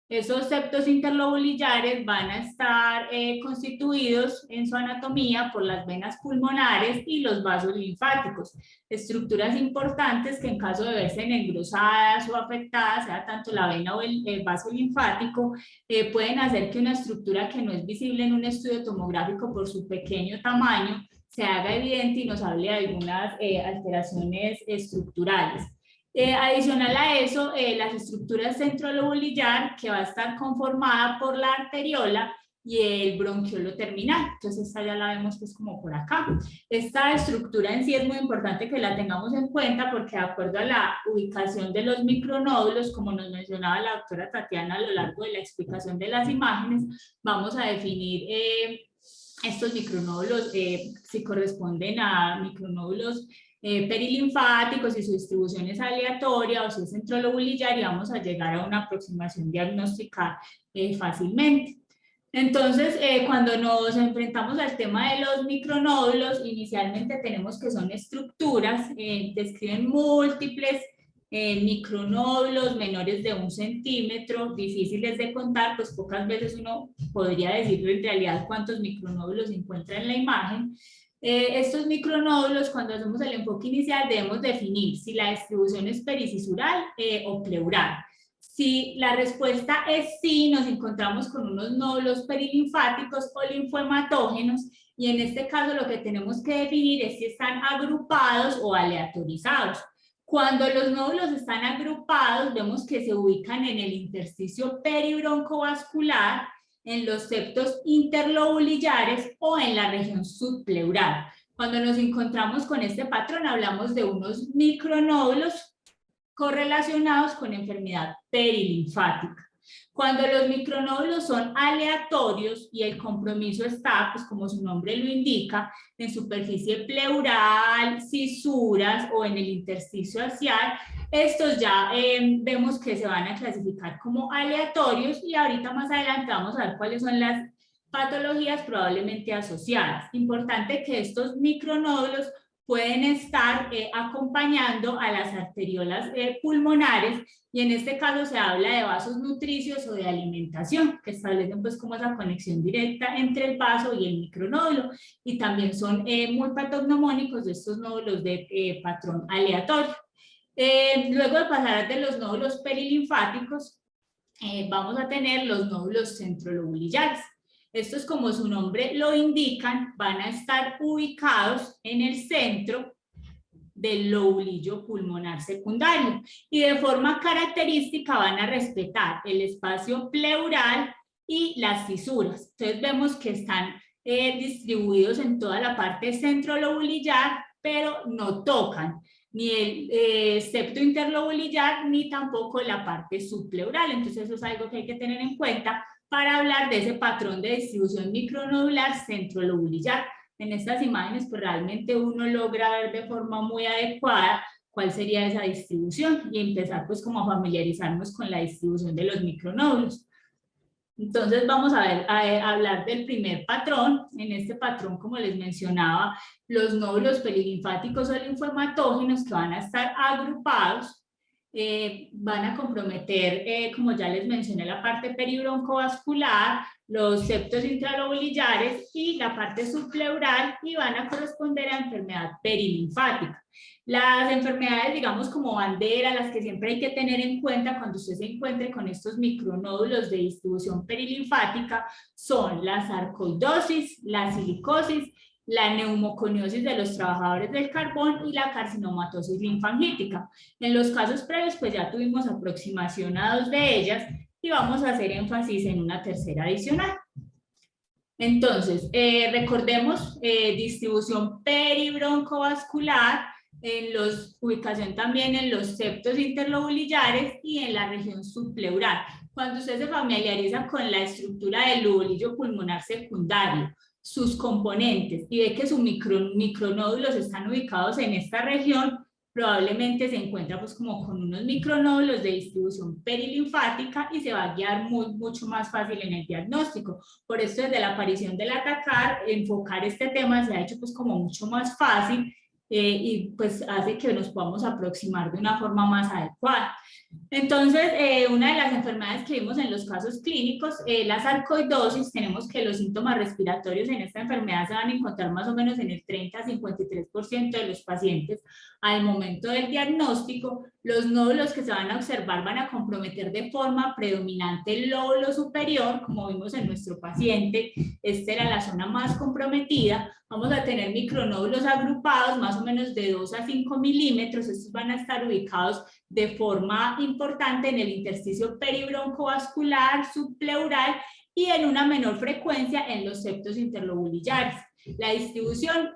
Esos septos interlobulillares van a estar constituidos en su anatomía por las venas pulmonares y los vasos linfáticos, estructuras importantes que en caso de verse engrosadas o afectadas, sea tanto la vena o el vaso linfático, pueden hacer que una estructura que no es visible en un estudio tomográfico por su pequeño tamaño se haga evidente y nos hable de algunas alteraciones estructurales. Adicional a eso, las estructuras centrolobulillar, que va a estar conformada por la arteriola y el bronquiolo terminal. Entonces esta ya la vemos pues como por acá. Esta estructura en sí es muy importante que la tengamos en cuenta porque de acuerdo a la ubicación de los micronódulos, como nos mencionaba la doctora Tatiana a lo largo de la explicación de las imágenes, vamos a definir estos micronódulos si corresponden a micronódulos perilinfáticos, y su distribución es aleatoria o si es centrolobulillar, y vamos a llegar a una aproximación diagnóstica fácilmente. Entonces, cuando nos enfrentamos al tema de los micronódulos, inicialmente tenemos que son estructuras, describen múltiples micronódulos menores de 1 centímetro, difíciles de contar, pues pocas veces uno podría decir en realidad cuántos micronódulos se encuentran en la imagen. Estos micronódulos, cuando hacemos el enfoque inicial, debemos definir si la distribución es pericisural o pleural. Si la respuesta es sí, nos encontramos con unos nódulos perilinfáticos o linfohematógenos, y en este caso lo que tenemos que definir es si están agrupados o aleatorizados. Cuando los nódulos están agrupados, vemos que se ubican en el intersticio peribroncovascular, en los septos interlobulillares o en la región subpleural. Cuando nos encontramos con este patrón, hablamos de unos micronódulos correlacionados con enfermedad perilinfática. Cuando los micronódulos son aleatorios y el compromiso está, pues como su nombre lo indica, en superficie pleural, cisuras o en el intersticio axial, estos ya vemos que se van a clasificar como aleatorios, y ahorita más adelante vamos a ver cuáles son las patologías probablemente asociadas. Importante que estos micronódulos pueden estar acompañando a las arteriolas pulmonares, y en este caso se habla de vasos nutricios o de alimentación, que establecen pues como esa conexión directa entre el vaso y el micronódulo, y también son muy patognomónicos de estos nódulos de patrón aleatorio. Luego de pasar de los nódulos perilinfáticos, vamos a tener los nódulos centrolobulillares. Estos, como su nombre lo indican, van a estar ubicados en el centro del lobulillo pulmonar secundario, y de forma característica van a respetar el espacio pleural y las fisuras. Entonces vemos que están distribuidos en toda la parte centrolobulillar, pero no tocan ni el septo interlobulillar ni tampoco la parte subpleural. Entonces eso es algo que hay que tener en cuenta para hablar de ese patrón de distribución micronodular centrolobulillar. En estas imágenes pues realmente uno logra ver de forma muy adecuada cuál sería esa distribución y empezar pues como a familiarizarnos con la distribución de los micronódulos. Entonces vamos a ver, a hablar del primer patrón. En este patrón, como les mencionaba, los nódulos perilinfáticos o linfohematógenos que van a estar agrupados van a comprometer, como ya les mencioné, la parte peribroncovascular, los septos intralobulillares y la parte subpleural, y van a corresponder a enfermedad perilinfática. Las enfermedades, digamos, como bandera, las que siempre hay que tener en cuenta cuando usted se encuentre con estos micronódulos de distribución perilinfática, son la sarcoidosis, la silicosis, la neumoconiosis de los trabajadores del carbón y la carcinomatosis linfangítica. En los casos previos, pues ya tuvimos aproximación a 2 de ellas, y vamos a hacer énfasis en una tercera adicional. Entonces, recordemos, distribución peribroncovascular, ubicación también en los septos interlobulillares y en la región subpleural. Cuando usted se familiariza con la estructura del lobulillo pulmonar secundario, sus componentes, y ve que sus micronódulos están ubicados en esta región, probablemente se encuentra pues como con unos micronódulos de distribución perilinfática y se va a guiar mucho más fácil en el diagnóstico. Por eso desde la aparición del ATACAR, enfocar este tema se ha hecho pues como mucho más fácil y pues hace que nos podamos aproximar de una forma más adecuada. Entonces, una de las enfermedades enfermedades que vimos en los casos clínicos, la sarcoidosis, tenemos que los síntomas respiratorios en esta enfermedad se van a encontrar más o menos en el 30-53% de los pacientes al momento del diagnóstico. Los nódulos que se van a observar van a comprometer de forma predominante el lóbulo superior, como vimos en nuestro paciente, esta era la zona más comprometida. Vamos a tener micronódulos agrupados, más o menos de 2 a 5 milímetros, estos van a estar ubicados de forma importante en el intersticio peribroncovascular, subpleural y en una menor frecuencia en los septos interlobulillares. La distribución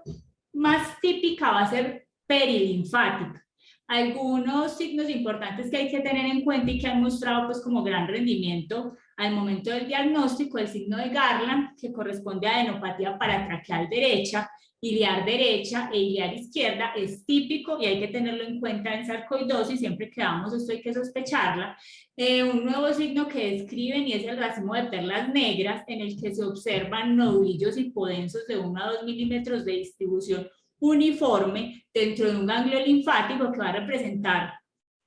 más típica va a ser perilinfática. Algunos signos importantes que hay que tener en cuenta y que han mostrado pues como gran rendimiento al momento del diagnóstico, el signo de Garland, que corresponde a adenopatía paratraqueal derecha, iliar derecha e iliar izquierda, es típico y hay que tenerlo en cuenta en sarcoidosis, siempre que damos esto hay que sospecharla. Un nuevo signo que describen y es el racimo de perlas negras, en el que se observan nodulillos hipodensos de 1 a 2 milímetros de distribución uniforme dentro de un ganglio linfático que va a representar,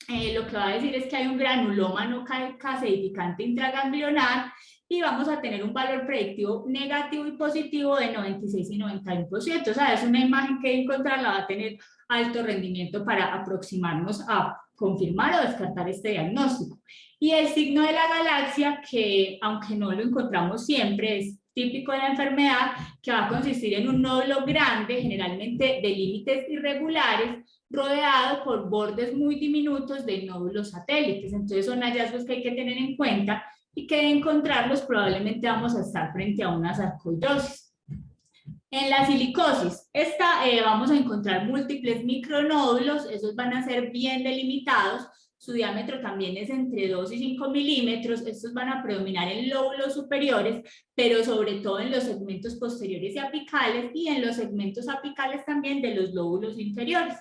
lo que va a decir es que hay un granuloma no caseificante intraganglionar y vamos a tener un valor predictivo negativo y positivo de 96 y 91%. O sea, es una imagen que encontrarla va a tener alto rendimiento para aproximarnos a confirmar o descartar este diagnóstico. Y el signo de la galaxia, que aunque no lo encontramos siempre, es típico de la enfermedad, que va a consistir en un nódulo grande, generalmente de límites irregulares, rodeado por bordes muy diminutos de nódulos satélites. Entonces son hallazgos que hay que tener en cuenta y que de encontrarlos probablemente vamos a estar frente a una sarcoidosis. En la silicosis, vamos a encontrar múltiples micronódulos, esos van a ser bien delimitados, su diámetro también es entre 2 y 5 milímetros, estos van a predominar en lóbulos superiores, pero sobre todo en los segmentos posteriores y apicales y en los segmentos apicales también de los lóbulos inferiores.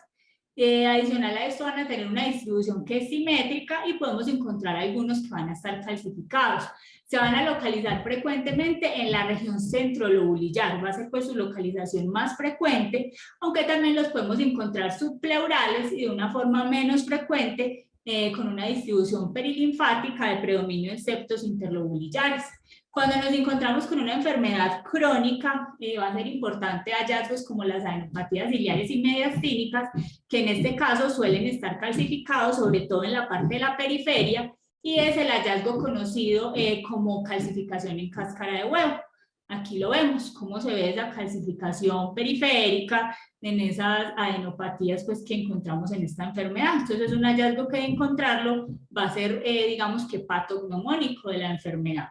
Adicional a esto van a tener una distribución que es simétrica y podemos encontrar algunos que van a estar calcificados. Se van a localizar frecuentemente en la región centrolobulillar, va a ser pues su localización más frecuente, aunque también los podemos encontrar subpleurales y de una forma menos frecuente con una distribución perilinfática de predominio en septos interlobulillares. Cuando nos encontramos con una enfermedad crónica, va a ser importante hallazgos como las adenopatías ciliares y mediastínicas, que en este caso suelen estar calcificados, sobre todo en la parte de la periferia, y es el hallazgo conocido como calcificación en cáscara de huevo. Aquí lo vemos, cómo se ve esa calcificación periférica en esas adenopatías pues, que encontramos en esta enfermedad. Entonces es un hallazgo que de encontrarlo va a ser, digamos que patognomónico de la enfermedad.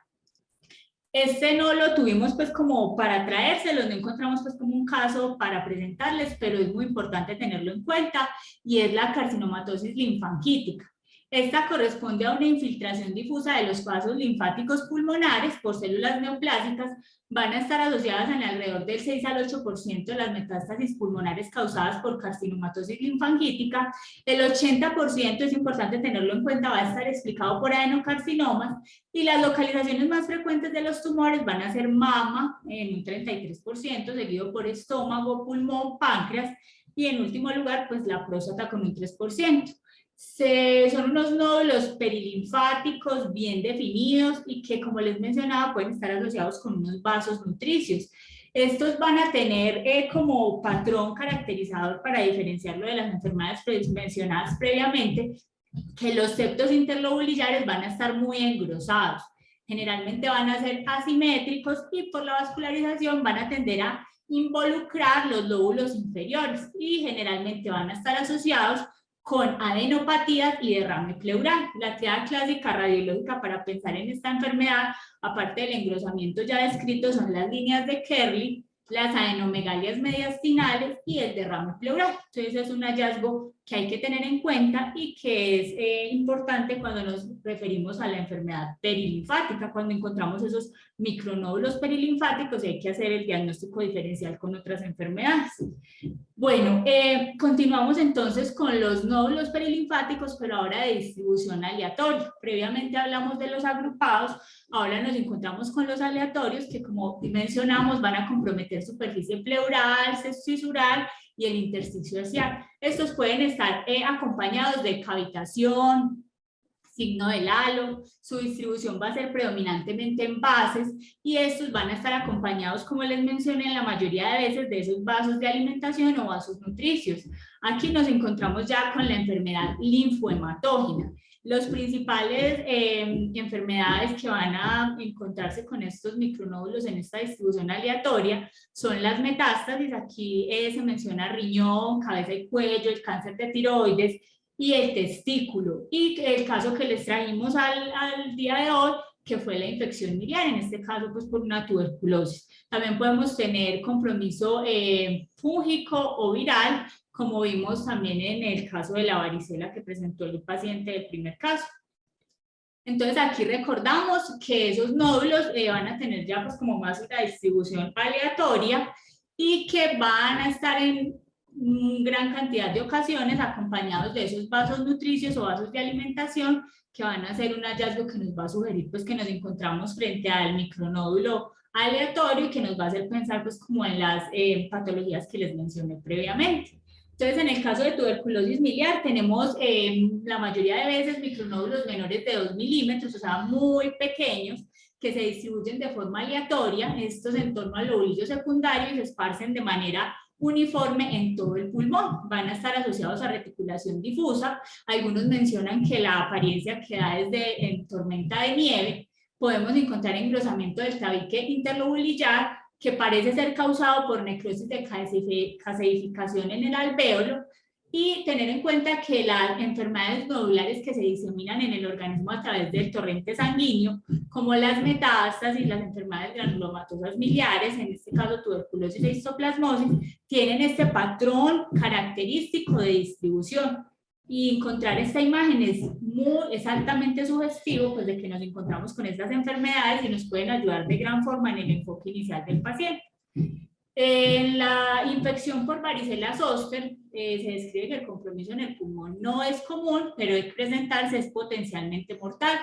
Este no lo tuvimos pues como para traérselos, no encontramos pues como un caso para presentarles, pero es muy importante tenerlo en cuenta y es la carcinomatosis linfanquítica. Esta corresponde a una infiltración difusa de los vasos linfáticos pulmonares por células neoplásicas, van a estar asociadas en alrededor del 6 al 8% de las metástasis pulmonares causadas por carcinomatosis linfanquítica. El 80%, es importante tenerlo en cuenta, va a estar explicado por adenocarcinomas y las localizaciones más frecuentes de los tumores van a ser mama en un 33%, seguido por estómago, pulmón, páncreas y en último lugar pues la próstata con un 3%. Son unos nódulos perilinfáticos bien definidos y que, como les mencionaba, pueden estar asociados con unos vasos nutricios. Estos van a tener como patrón caracterizador para diferenciarlo de las enfermedades mencionadas previamente, que los septos interlobulillares van a estar muy engrosados. Generalmente van a ser asimétricos y por la vascularización van a tender a involucrar los lóbulos inferiores y generalmente van a estar asociados con adenopatías y derrame pleural. La triada clásica radiológica para pensar en esta enfermedad, aparte del engrosamiento ya descrito, son las líneas de Kerley, las adenomegalias mediastinales y el derrame pleural. Entonces es un hallazgo que hay que tener en cuenta y que es importante cuando nos referimos a la enfermedad perilinfática, cuando encontramos esos micronódulos perilinfáticos y hay que hacer el diagnóstico diferencial con otras enfermedades. Bueno, continuamos entonces con los nódulos perilinfáticos, pero ahora de distribución aleatoria. Previamente hablamos de los agrupados, ahora nos encontramos con los aleatorios que, como mencionamos, van a comprometer superficie pleural, cisural y el intersticio axial. Estos pueden estar acompañados de cavitación, signo del halo, su distribución va a ser predominantemente en bases y estos van a estar acompañados, como les mencioné, en la mayoría de veces de esos vasos de alimentación o vasos nutricios. Aquí nos encontramos ya con la enfermedad linfohematógena. Los principales enfermedades que van a encontrarse con estos micronódulos en esta distribución aleatoria son las metástasis. Aquí se menciona riñón, cabeza y cuello, el cáncer de tiroides y el testículo. Y el caso que les trajimos al día de hoy, que fue la infección miliar, en este caso pues por una tuberculosis. También podemos tener compromiso fúngico o viral, como vimos también en el caso de la varicela que presentó el paciente del primer caso. Entonces aquí recordamos que esos nódulos van a tener ya pues como más una distribución aleatoria y que van a estar en gran cantidad de ocasiones acompañados de esos vasos nutricios o vasos de alimentación que van a ser un hallazgo que nos va a sugerir pues que nos encontramos frente al micronódulo aleatorio y que nos va a hacer pensar pues como en las patologías que les mencioné previamente. Entonces, en el caso de tuberculosis miliar, tenemos la mayoría de veces micronódulos menores de 2 milímetros, o sea, muy pequeños, que se distribuyen de forma aleatoria, estos en torno al lobulillo secundario y se esparcen de manera uniforme en todo el pulmón. Van a estar asociados a reticulación difusa. Algunos mencionan que la apariencia que da es de tormenta de nieve. Podemos encontrar engrosamiento del tabique interlobulillar, que parece ser causado por necrosis de caseificación en el alvéolo, y tener en cuenta que las enfermedades nodulares que se diseminan en el organismo a través del torrente sanguíneo, como las metástasis, las enfermedades granulomatosas miliares, en este caso tuberculosis e histoplasmosis, tienen este patrón característico de distribución. Y encontrar esta imagen es altamente sugestivo, pues de que nos encontramos con estas enfermedades y nos pueden ayudar de gran forma en el enfoque inicial del paciente. En la infección por varicela zoster se describe que el compromiso en el pulmón no es común, pero de presentarse es potencialmente mortal.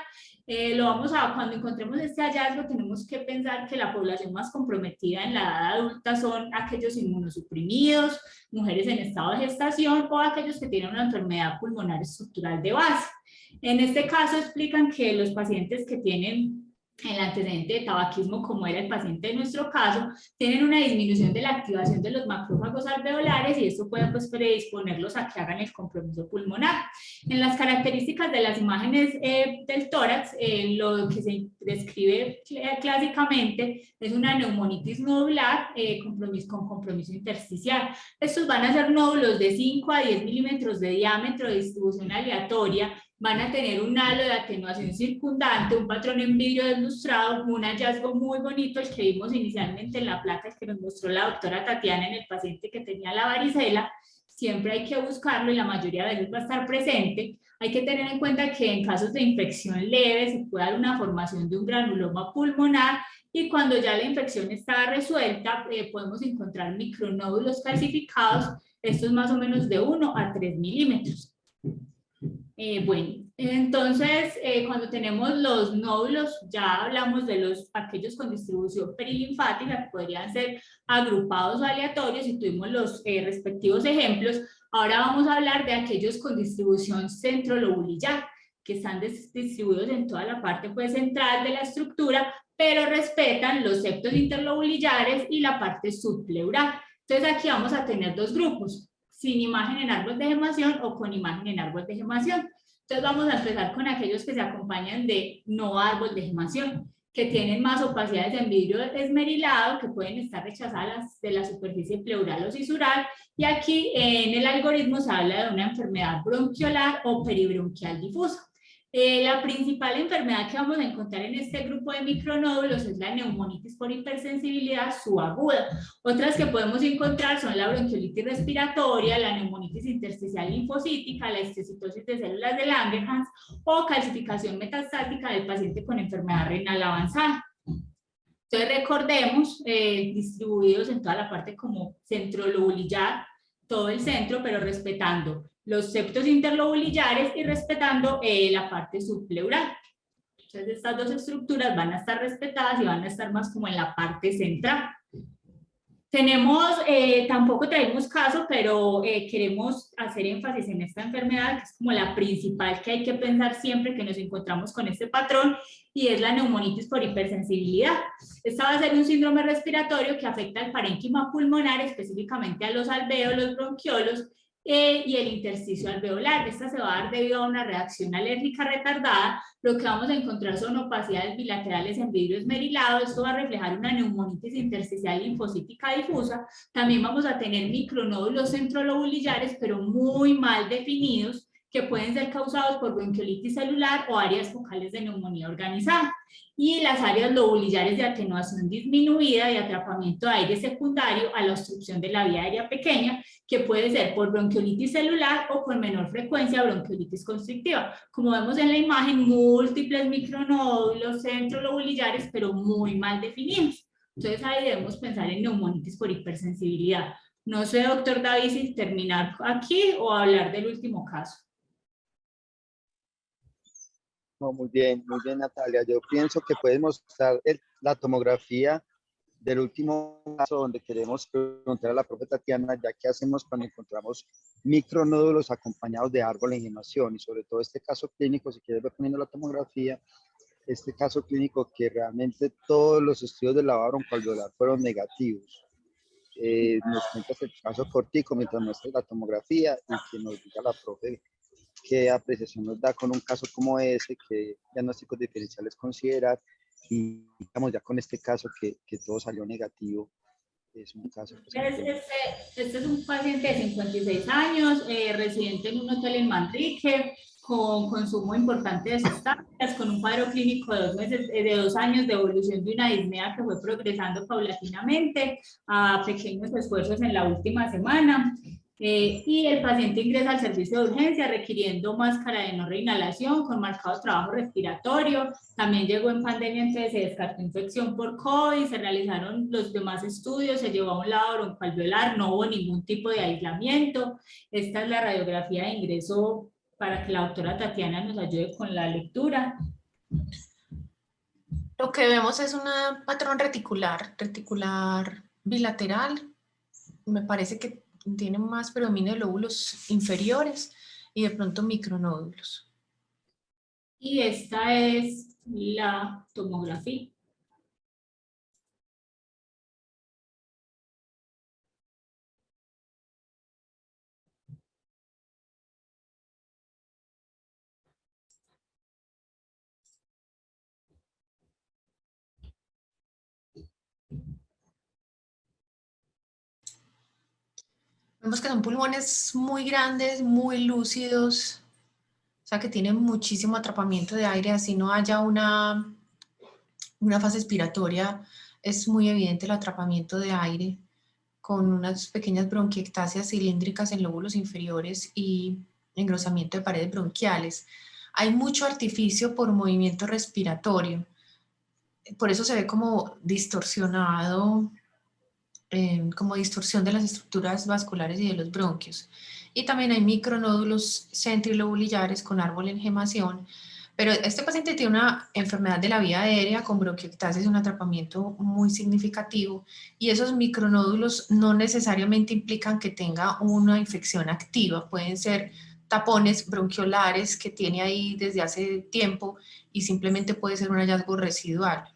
Cuando encontremos este hallazgo, tenemos que pensar que la población más comprometida en la edad adulta son aquellos inmunosuprimidos, mujeres en estado de gestación o aquellos que tienen una enfermedad pulmonar estructural de base. En este caso explican que los pacientes que tienen el antecedente de tabaquismo, como era el paciente de nuestro caso, tienen una disminución de la activación de los macrófagos alveolares y esto puede pues predisponerlos a que hagan el compromiso pulmonar. En las características de las imágenes del tórax, lo que se describe clásicamente es una neumonitis nodular con compromiso intersticial. Estos van a ser nódulos de 5 a 10 milímetros de diámetro de distribución aleatoria, van a tener un halo de atenuación circundante, un patrón en vidrio deslustrado, un hallazgo muy bonito, el que vimos inicialmente en la placa que nos mostró la doctora Tatiana en el paciente que tenía la varicela. Siempre hay que buscarlo y la mayoría de veces va a estar presente. Hay que tener en cuenta que en casos de infección leve se puede dar una formación de un granuloma pulmonar y cuando ya la infección está resuelta podemos encontrar micronódulos calcificados, estos más o menos de 1 a 3 milímetros. Bueno, entonces cuando tenemos los nódulos ya hablamos de aquellos con distribución perilinfática que podrían ser agrupados o aleatorios y tuvimos los respectivos ejemplos. Ahora vamos a hablar de aquellos con distribución centrolobulillar que están distribuidos en toda la parte pues, central de la estructura, pero respetan los septos interlobulillares y la parte subpleural. Entonces aquí vamos a tener dos grupos, sin imagen en árbol de gemación o con imagen en árbol de gemación. Entonces vamos a empezar con aquellos que se acompañan de no árbol de gemación, que tienen más opacidades en vidrio esmerilado, que pueden estar rechazadas de la superficie pleural o cisural, y aquí en el algoritmo se habla de una enfermedad bronquiolar o peribronquial difusa. La principal enfermedad que vamos a encontrar en este grupo de micronódulos es la neumonitis por hipersensibilidad subaguda. Otras que podemos encontrar son la bronquiolitis respiratoria, la neumonitis intersticial linfocítica, la histocitosis de células de Langerhans o calcificación metastática del paciente con enfermedad renal avanzada. Entonces recordemos, distribuidos en toda la parte como centrolobulillar, todo el centro, pero respetando los septos interlobulillares y respetando la parte subpleural. Entonces estas dos estructuras van a estar respetadas y van a estar más como en la parte central. Tenemos, tampoco traemos caso, pero queremos hacer énfasis en esta enfermedad, que es como la principal que hay que pensar siempre que nos encontramos con este patrón, y es la neumonitis por hipersensibilidad. Esta va a ser un síndrome respiratorio que afecta al parénquima pulmonar, específicamente a los alvéolos, bronquiolos, y el intersticio alveolar. Esta se va a dar debido a una reacción alérgica retardada. Lo que vamos a encontrar son opacidades bilaterales en vidrio esmerilado. Esto va a reflejar una neumonitis intersticial linfocítica difusa. También vamos a tener micronódulos centrolobulillares, pero muy mal definidos, que pueden ser causados por bronquiolitis celular o áreas focales de neumonía organizada. Y las áreas lobulillares de atenuación disminuida y atrapamiento de aire secundario a la obstrucción de la vía aérea pequeña, que puede ser por bronquiolitis celular o con menor frecuencia bronquiolitis constrictiva. Como vemos en la imagen, múltiples micronódulos centrolobulillares, pero muy mal definidos. Entonces ahí debemos pensar en neumonitis por hipersensibilidad. No sé, doctor David, si terminar aquí o hablar del último caso. No, muy bien, Natalia. Yo pienso que puedes mostrar la tomografía del último caso, donde queremos preguntar a la profe Tatiana, ya que hacemos cuando encontramos micronódulos acompañados de árbol en gemación, y sobre todo este caso clínico, si quieres ver poniendo la tomografía, este caso clínico que realmente todos los estudios de lavado broncoalveolar fueron negativos. Nos cuentas el caso cortico mientras muestra la tomografía y que nos diga la profe qué apreciación nos da con un caso como ese, qué diagnósticos diferenciales considerar, y estamos ya con este caso que todo salió negativo. Es un caso. Este es un paciente de 56 años, residente en un hotel en Manrique, con consumo importante de sustancias, con un cuadro clínico de 2 años de evolución de una disnea que fue progresando paulatinamente a pequeños esfuerzos en la última semana. Y el paciente ingresa al servicio de urgencia requiriendo máscara de no reinhalación con marcado trabajo respiratorio. También llegó en pandemia, entonces se descartó infección por COVID, se realizaron los demás estudios, se llevó a un lado broncoalveolar, no hubo ningún tipo de aislamiento. Esta es la radiografía de ingreso para que la doctora Tatiana nos ayude con la lectura. Lo que vemos es un patrón reticular bilateral. Me parece que tiene más predominio de lóbulos inferiores y de pronto micronódulos. Y esta es la tomografía. Vemos que son pulmones muy grandes, muy lúcidos, o sea que tienen muchísimo atrapamiento de aire, así no haya una fase expiratoria, es muy evidente el atrapamiento de aire, con unas pequeñas bronquiectasias cilíndricas en lóbulos inferiores y engrosamiento de paredes bronquiales. Hay mucho artificio por movimiento respiratorio, por eso se ve como distorsionado, como distorsión de las estructuras vasculares y de los bronquios. Y también hay micronódulos centrilobulillares con árbol en gemación, pero este paciente tiene una enfermedad de la vía aérea con bronquiectasis, un atrapamiento muy significativo, y esos micronódulos no necesariamente implican que tenga una infección activa, pueden ser tapones bronquiolares que tiene ahí desde hace tiempo y simplemente puede ser un hallazgo residual.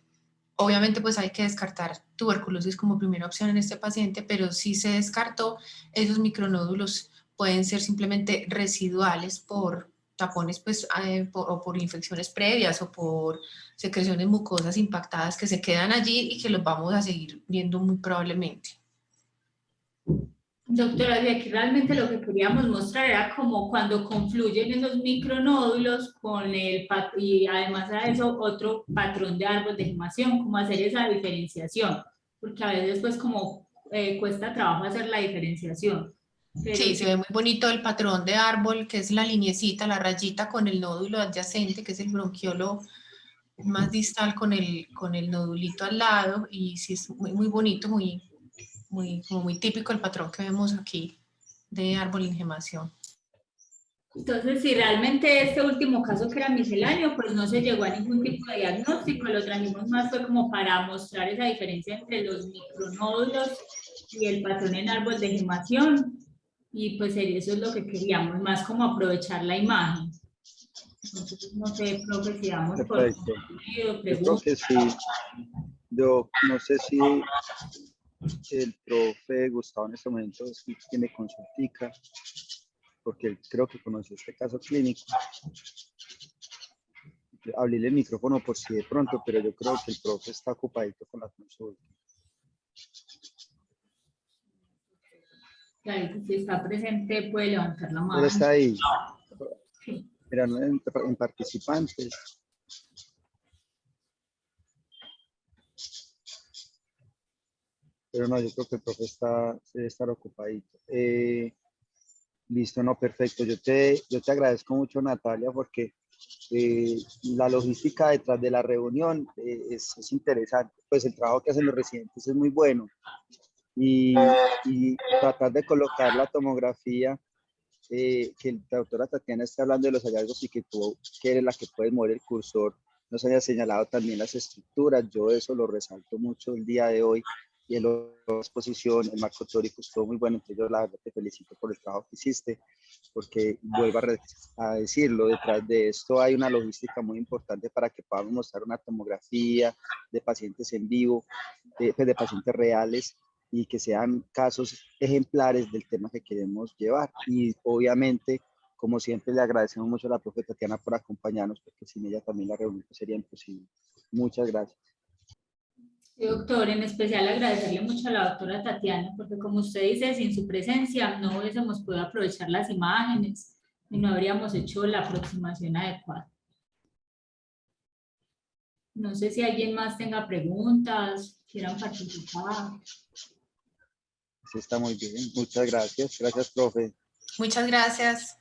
Obviamente pues hay que descartar tuberculosis como primera opción en este paciente, pero si se descartó, esos micronódulos pueden ser simplemente residuales por tapones pues, o por infecciones previas o por secreciones mucosas impactadas que se quedan allí y que los vamos a seguir viendo muy probablemente. Doctora, de aquí realmente lo que queríamos mostrar era como cuando confluyen esos micronódulos con y además a eso otro patrón de árbol de gemación, cómo hacer esa diferenciación, porque a veces pues como cuesta trabajo hacer la diferenciación. Pero sí, se ve muy bonito el patrón de árbol, que es la lineecita, la rayita con el nódulo adyacente, que es el bronquiolo más distal con el nodulito al lado, y sí es muy, muy bonito, como muy típico el patrón que vemos aquí de árbol en gemación. Entonces, si realmente este último caso que era misceláneo, pues no se llegó a ningún tipo de diagnóstico, lo trajimos más fue como para mostrar esa diferencia entre los micronódulos y el patrón en árbol de gemación. Y pues eso es lo que queríamos, más como aprovechar la imagen. Entonces, no sé, profe, si damos por Perfecto. concluido, Yo creo preguntas. que sí. Yo no sé si el profe Gustavo en este momento sí tiene consultica, porque él creo que conoció este caso clínico. Abrirle el micrófono por si de pronto, pero yo creo que el profe está ocupadito con la consulta. Claro, que si está presente puede levantar la Pero mano. está ahí. Sí. Mirando en participantes. Pero no, yo creo que el profe debe estar ocupadito. Listo, no, perfecto. Yo te agradezco mucho, Natalia, porque la logística detrás de la reunión es interesante. Pues el trabajo que hacen los residentes es muy bueno. Y tratar de colocar la tomografía, que la doctora Tatiana está hablando de los hallazgos y que tú, que eres la que puedes mover el cursor, nos haya señalado también las estructuras. Yo eso lo resalto mucho el día de hoy. Y en la exposición, el marco teórico estuvo muy bueno. Entonces yo la verdad te felicito por el trabajo que hiciste, porque vuelvo a decirlo, detrás de esto hay una logística muy importante para que podamos mostrar una tomografía de pacientes en vivo, de pacientes reales, y que sean casos ejemplares del tema que queremos llevar. Y obviamente, como siempre, le agradecemos mucho a la profe Tatiana por acompañarnos, porque sin ella también la reunión sería imposible. Muchas gracias. Sí, doctor, en especial agradecerle mucho a la doctora Tatiana, porque como usted dice, sin su presencia no hubiésemos podido aprovechar las imágenes y no habríamos hecho la aproximación adecuada. No sé si alguien más tenga preguntas, quieran participar. Sí, está muy bien. Muchas gracias. Gracias, profe. Muchas gracias.